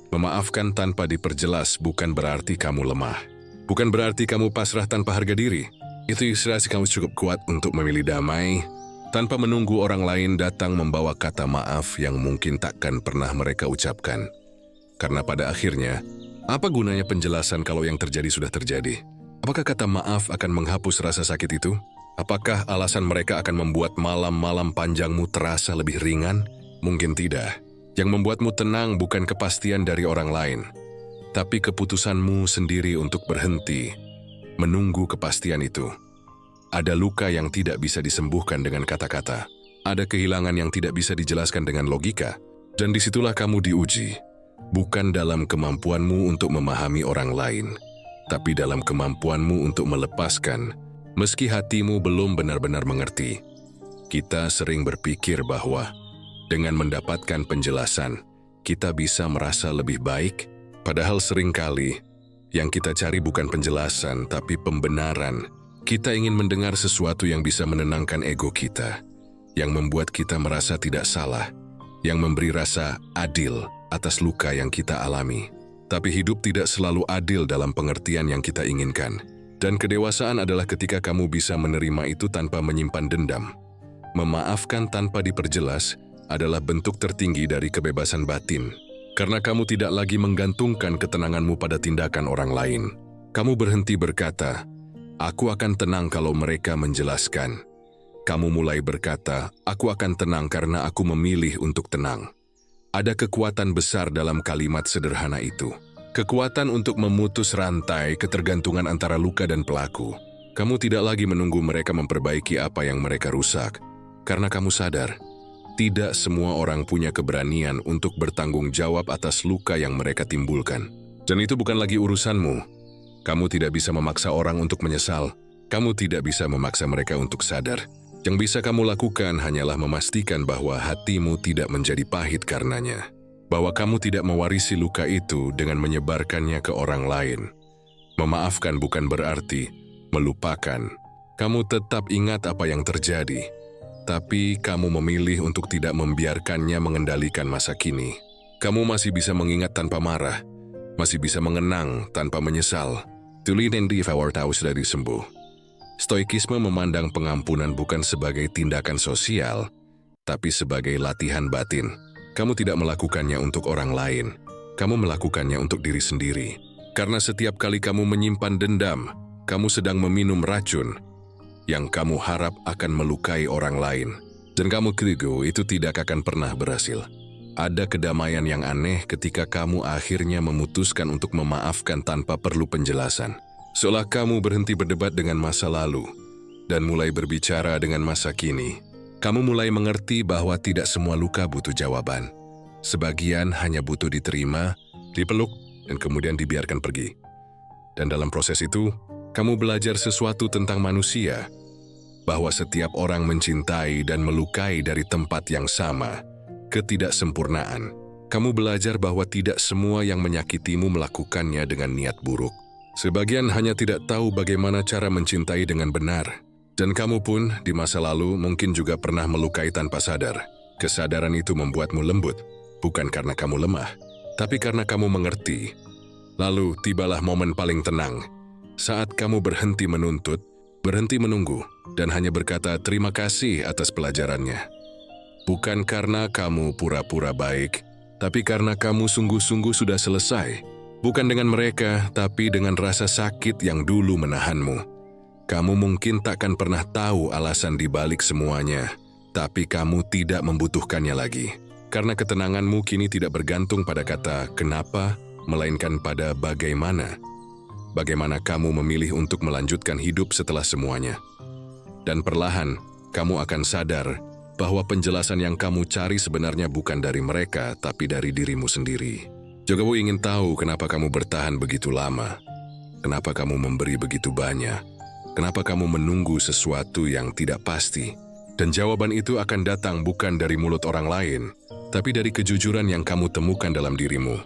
Memaafkan tanpa diperjelas bukan berarti kamu lemah. Bukan berarti kamu pasrah tanpa harga diri. Itu ilustrasi kamu cukup kuat untuk memilih damai, tanpa menunggu orang lain datang membawa kata maaf yang mungkin takkan pernah mereka ucapkan. Karena pada akhirnya, apa gunanya penjelasan kalau yang terjadi sudah terjadi? Apakah kata maaf akan menghapus rasa sakit itu? Apakah alasan mereka akan membuat malam-malam panjangmu terasa lebih ringan? Mungkin tidak. Yang membuatmu tenang bukan kepastian dari orang lain, tapi keputusanmu sendiri untuk berhenti, menunggu kepastian itu. Ada luka yang tidak bisa disembuhkan dengan kata-kata. Ada kehilangan yang tidak bisa dijelaskan dengan logika. Dan disitulah kamu diuji. Bukan dalam kemampuanmu untuk memahami orang lain, tapi dalam kemampuanmu untuk melepaskan, meski hatimu belum benar-benar mengerti. Kita sering berpikir bahwa dengan mendapatkan penjelasan, kita bisa merasa lebih baik. Padahal seringkali, yang kita cari bukan penjelasan, tapi pembenaran. Kita ingin mendengar sesuatu yang bisa menenangkan ego kita, yang membuat kita merasa tidak salah, yang memberi rasa adil atas luka yang kita alami. Tapi hidup tidak selalu adil dalam pengertian yang kita inginkan. Dan kedewasaan adalah ketika kamu bisa menerima itu tanpa menyimpan dendam. Memaafkan tanpa diperjelas adalah bentuk tertinggi dari kebebasan batin. Karena kamu tidak lagi menggantungkan ketenanganmu pada tindakan orang lain. Kamu berhenti berkata, "Aku akan tenang kalau mereka menjelaskan." Kamu mulai berkata, "Aku akan tenang karena aku memilih untuk tenang." Ada kekuatan besar dalam kalimat sederhana itu. Kekuatan untuk memutus rantai ketergantungan antara luka dan pelaku. Kamu tidak lagi menunggu mereka memperbaiki apa yang mereka rusak. Karena kamu sadar, Tidak semua orang punya keberanian untuk bertanggung jawab atas luka yang mereka timbulkan. Dan itu bukan lagi urusanmu. Kamu tidak bisa memaksa orang untuk menyesal. Kamu tidak bisa memaksa mereka untuk sadar. Yang bisa kamu lakukan hanyalah memastikan bahwa hatimu tidak menjadi pahit karenanya. Bahwa kamu tidak mewarisi luka itu dengan menyebarkannya ke orang lain. Memaafkan bukan berarti melupakan. Kamu tetap ingat apa yang terjadi. Tapi kamu memilih untuk tidak membiarkannya mengendalikan masa kini. Kamu masih bisa mengingat tanpa marah, masih bisa mengenang tanpa menyesal. Tuli Nendi Fawar tahu sudah disembuh. Stoikisme memandang pengampunan bukan sebagai tindakan sosial, tapi sebagai latihan batin. Kamu tidak melakukannya untuk orang lain, kamu melakukannya untuk diri sendiri. Karena setiap kali kamu menyimpan dendam, kamu sedang meminum racun yang kamu harap akan melukai orang lain. Dan kamu keliru itu tidak akan pernah berhasil. Ada kedamaian yang aneh ketika kamu akhirnya memutuskan untuk memaafkan tanpa perlu penjelasan. Seolah kamu berhenti berdebat dengan masa lalu dan mulai berbicara dengan masa kini. Kamu mulai mengerti bahwa tidak semua luka butuh jawaban. Sebagian hanya butuh diterima, dipeluk, dan kemudian dibiarkan pergi. Dan dalam proses itu, kamu belajar sesuatu tentang manusia, bahwa setiap orang mencintai dan melukai dari tempat yang sama, ketidaksempurnaan. Kamu belajar bahwa tidak semua yang menyakitimu melakukannya dengan niat buruk. Sebagian hanya tidak tahu bagaimana cara mencintai dengan benar. Dan kamu pun di masa lalu mungkin juga pernah melukai tanpa sadar. Kesadaran itu membuatmu lembut, bukan karena kamu lemah, tapi karena kamu mengerti. Lalu tibalah momen paling tenang, saat kamu berhenti menuntut, berhenti menunggu, dan hanya berkata terima kasih atas pelajarannya. Bukan karena kamu pura-pura baik, tapi karena kamu sungguh-sungguh sudah selesai. Bukan dengan mereka, tapi dengan rasa sakit yang dulu menahanmu. Kamu mungkin takkan pernah tahu alasan di balik semuanya, tapi kamu tidak membutuhkannya lagi. Karena ketenanganmu kini tidak bergantung pada kata kenapa, melainkan pada bagaimana. Bagaimana kamu memilih untuk melanjutkan hidup setelah semuanya. Dan perlahan, kamu akan sadar bahwa penjelasan yang kamu cari sebenarnya bukan dari mereka, tapi dari dirimu sendiri. Jika kamu ingin tahu kenapa kamu bertahan begitu lama, kenapa kamu memberi begitu banyak, kenapa kamu menunggu sesuatu yang tidak pasti, dan jawaban itu akan datang bukan dari mulut orang lain, tapi dari kejujuran yang kamu temukan dalam dirimu.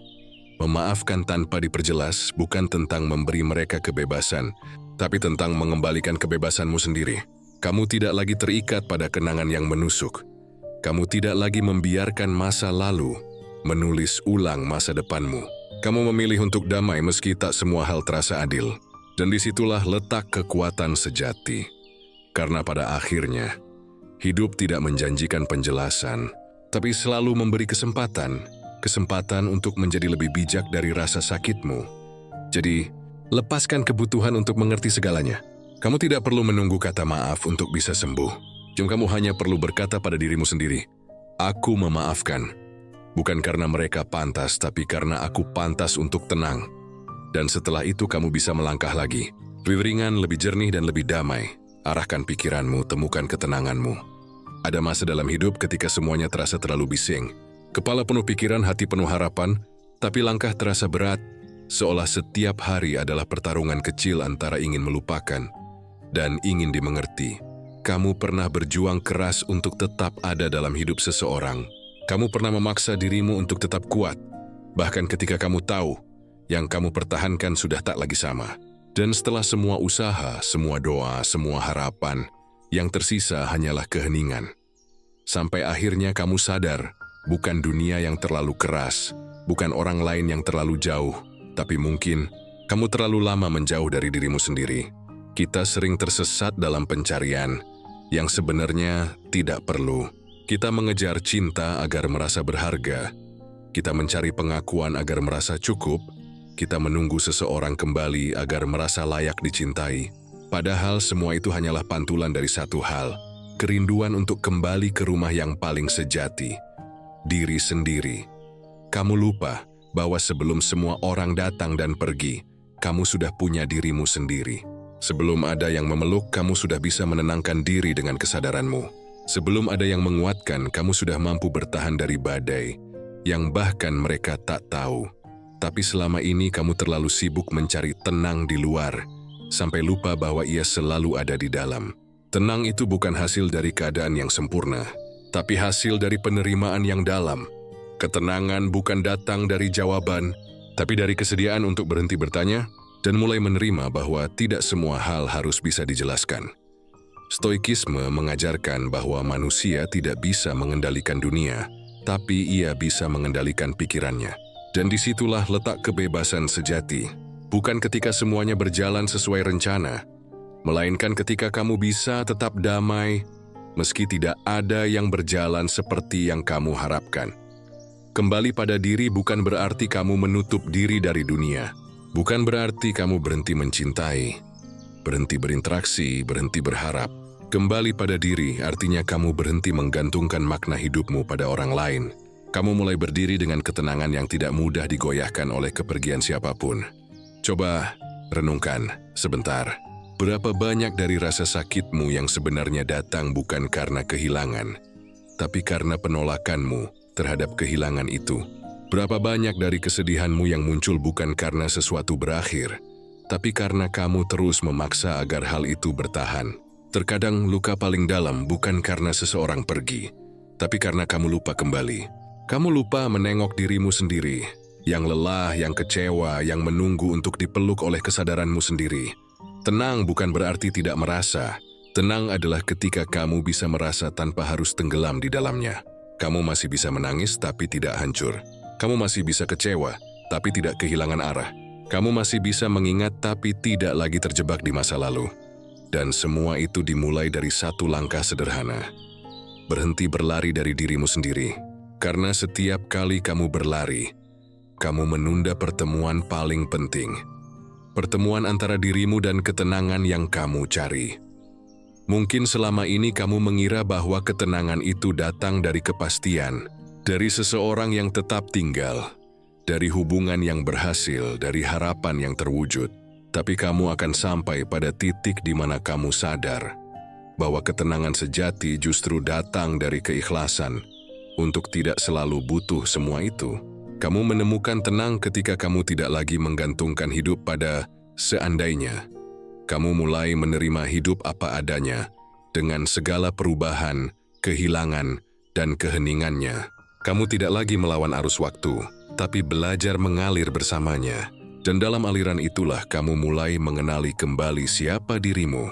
Memaafkan tanpa diperjelas bukan tentang memberi mereka kebebasan, tapi tentang mengembalikan kebebasanmu sendiri. Kamu tidak lagi terikat pada kenangan yang menusuk. Kamu tidak lagi membiarkan masa lalu menulis ulang masa depanmu. Kamu memilih untuk damai meski tak semua hal terasa adil. Dan disitulah letak kekuatan sejati. Karena pada akhirnya, hidup tidak menjanjikan penjelasan, tapi selalu memberi kesempatan untuk menjadi lebih bijak dari rasa sakitmu. Jadi, lepaskan kebutuhan untuk mengerti segalanya. Kamu tidak perlu menunggu kata maaf untuk bisa sembuh. Kamu hanya perlu berkata pada dirimu sendiri, aku memaafkan. Bukan karena mereka pantas, tapi karena aku pantas untuk tenang. Dan setelah itu kamu bisa melangkah lagi. Lebih ringan, lebih jernih, dan lebih damai. Arahkan pikiranmu, temukan ketenanganmu. Ada masa dalam hidup ketika semuanya terasa terlalu bising. Kepala penuh pikiran, hati penuh harapan, tapi langkah terasa berat, seolah setiap hari adalah pertarungan kecil antara ingin melupakan dan ingin dimengerti. Kamu pernah berjuang keras untuk tetap ada dalam hidup seseorang. Kamu pernah memaksa dirimu untuk tetap kuat, bahkan ketika kamu tahu yang kamu pertahankan sudah tak lagi sama. Dan setelah semua usaha, semua doa, semua harapan, yang tersisa hanyalah keheningan. Sampai akhirnya kamu sadar, bukan dunia yang terlalu keras, bukan orang lain yang terlalu jauh, tapi mungkin kamu terlalu lama menjauh dari dirimu sendiri. Kita sering tersesat dalam pencarian yang sebenarnya tidak perlu. Kita mengejar cinta agar merasa berharga. Kita mencari pengakuan agar merasa cukup. Kita menunggu seseorang kembali agar merasa layak dicintai. Padahal semua itu hanyalah pantulan dari satu hal, kerinduan untuk kembali ke rumah yang paling sejati, diri sendiri. Kamu lupa bahwa sebelum semua orang datang dan pergi, kamu sudah punya dirimu sendiri. Sebelum ada yang memeluk, kamu sudah bisa menenangkan diri dengan kesadaranmu. Sebelum ada yang menguatkan, kamu sudah mampu bertahan dari badai yang bahkan mereka tak tahu. Tapi selama ini kamu terlalu sibuk mencari tenang di luar, sampai lupa bahwa ia selalu ada di dalam. Tenang itu bukan hasil dari keadaan yang sempurna, tapi hasil dari penerimaan yang dalam. Ketenangan bukan datang dari jawaban, tapi dari kesediaan untuk berhenti bertanya dan mulai menerima bahwa tidak semua hal harus bisa dijelaskan. Stoikisme mengajarkan bahwa manusia tidak bisa mengendalikan dunia, tapi ia bisa mengendalikan pikirannya. Dan disitulah letak kebebasan sejati, bukan ketika semuanya berjalan sesuai rencana, melainkan ketika kamu bisa tetap damai, meski tidak ada yang berjalan seperti yang kamu harapkan. Kembali pada diri bukan berarti kamu menutup diri dari dunia, bukan berarti kamu berhenti mencintai, berhenti berinteraksi, berhenti berharap. Kembali pada diri artinya kamu berhenti menggantungkan makna hidupmu pada orang lain. Kamu mulai berdiri dengan ketenangan yang tidak mudah digoyahkan oleh kepergian siapapun. Coba renungkan sebentar. Berapa banyak dari rasa sakitmu yang sebenarnya datang bukan karena kehilangan, tapi karena penolakanmu terhadap kehilangan itu? Berapa banyak dari kesedihanmu yang muncul bukan karena sesuatu berakhir, tapi karena kamu terus memaksa agar hal itu bertahan? Terkadang luka paling dalam bukan karena seseorang pergi, tapi karena kamu lupa kembali. Kamu lupa menengok dirimu sendiri, yang lelah, yang kecewa, yang menunggu untuk dipeluk oleh kesadaranmu sendiri. Tenang bukan berarti tidak merasa. Tenang adalah ketika kamu bisa merasa tanpa harus tenggelam di dalamnya. Kamu masih bisa menangis tapi tidak hancur. Kamu masih bisa kecewa, tapi tidak kehilangan arah. Kamu masih bisa mengingat tapi tidak lagi terjebak di masa lalu. Dan semua itu dimulai dari satu langkah sederhana. Berhenti berlari dari dirimu sendiri. Karena setiap kali kamu berlari, kamu menunda pertemuan paling penting. Pertemuan antara dirimu dan ketenangan yang kamu cari. Mungkin selama ini kamu mengira bahwa ketenangan itu datang dari kepastian, dari seseorang yang tetap tinggal, dari hubungan yang berhasil, dari harapan yang terwujud. Tapi kamu akan sampai pada titik di mana kamu sadar bahwa ketenangan sejati justru datang dari keikhlasan untuk tidak selalu butuh semua itu. Kamu menemukan tenang ketika kamu tidak lagi menggantungkan hidup pada seandainya. Kamu mulai menerima hidup apa adanya dengan segala perubahan, kehilangan, dan keheningannya. Kamu tidak lagi melawan arus waktu, tapi belajar mengalir bersamanya. Dan dalam aliran itulah kamu mulai mengenali kembali siapa dirimu.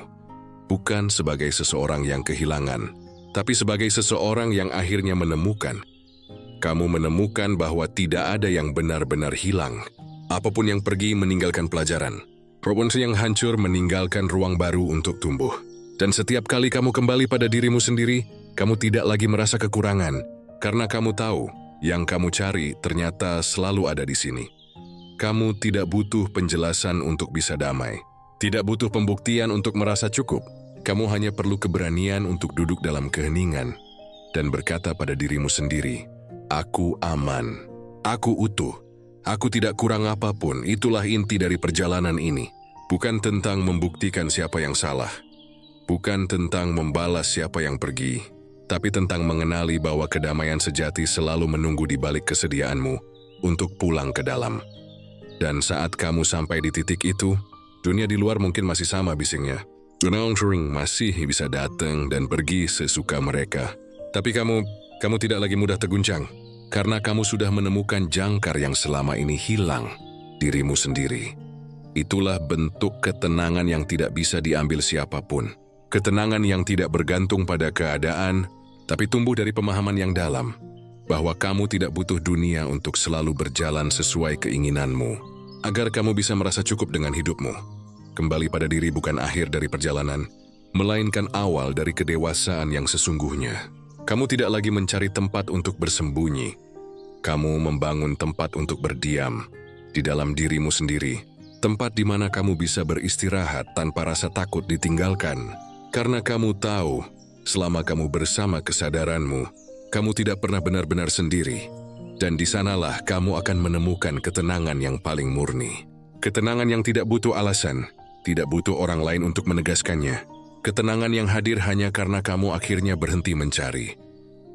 Bukan sebagai seseorang yang kehilangan, tapi sebagai seseorang yang akhirnya menemukan. Kamu menemukan bahwa tidak ada yang benar-benar hilang. Apapun yang pergi meninggalkan pelajaran. Provinsi yang hancur meninggalkan ruang baru untuk tumbuh. Dan setiap kali kamu kembali pada dirimu sendiri, kamu tidak lagi merasa kekurangan. Karena kamu tahu, yang kamu cari ternyata selalu ada di sini. Kamu tidak butuh penjelasan untuk bisa damai. Tidak butuh pembuktian untuk merasa cukup. Kamu hanya perlu keberanian untuk duduk dalam keheningan dan berkata pada dirimu sendiri, "Aku aman, aku utuh, aku tidak kurang apapun." Itulah inti dari perjalanan ini. Bukan tentang membuktikan siapa yang salah, bukan tentang membalas siapa yang pergi, tapi tentang mengenali bahwa kedamaian sejati selalu menunggu di balik kesediaanmu untuk pulang ke dalam. Dan saat kamu sampai di titik itu, dunia di luar mungkin masih sama bisingnya. Orang masih bisa datang dan pergi sesuka mereka. Tapi kamu tidak lagi mudah terguncang, karena kamu sudah menemukan jangkar yang selama ini hilang, dirimu sendiri. Itulah bentuk ketenangan yang tidak bisa diambil siapapun. Ketenangan yang tidak bergantung pada keadaan, tapi tumbuh dari pemahaman yang dalam, bahwa kamu tidak butuh dunia untuk selalu berjalan sesuai keinginanmu, agar kamu bisa merasa cukup dengan hidupmu. Kembali pada diri bukan akhir dari perjalanan, melainkan awal dari kedewasaan yang sesungguhnya. Kamu tidak lagi mencari tempat untuk bersembunyi. Kamu membangun tempat untuk berdiam di dalam dirimu sendiri, tempat di mana kamu bisa beristirahat tanpa rasa takut ditinggalkan. Karena kamu tahu, selama kamu bersama kesadaranmu, kamu tidak pernah benar-benar sendiri. Dan di sanalah kamu akan menemukan ketenangan yang paling murni. Ketenangan yang tidak butuh alasan, tidak butuh orang lain untuk menegaskannya. Ketenangan yang hadir hanya karena kamu akhirnya berhenti mencari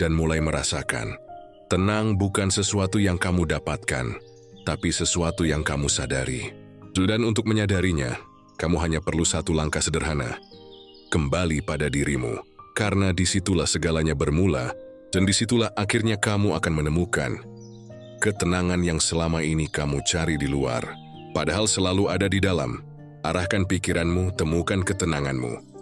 dan mulai merasakan. Tenang bukan sesuatu yang kamu dapatkan, tapi sesuatu yang kamu sadari. Dan untuk menyadarinya, kamu hanya perlu satu langkah sederhana. Kembali pada dirimu, karena disitulah segalanya bermula, dan disitulah akhirnya kamu akan menemukan ketenangan yang selama ini kamu cari di luar, padahal selalu ada di dalam. Arahkan pikiranmu, temukan ketenanganmu.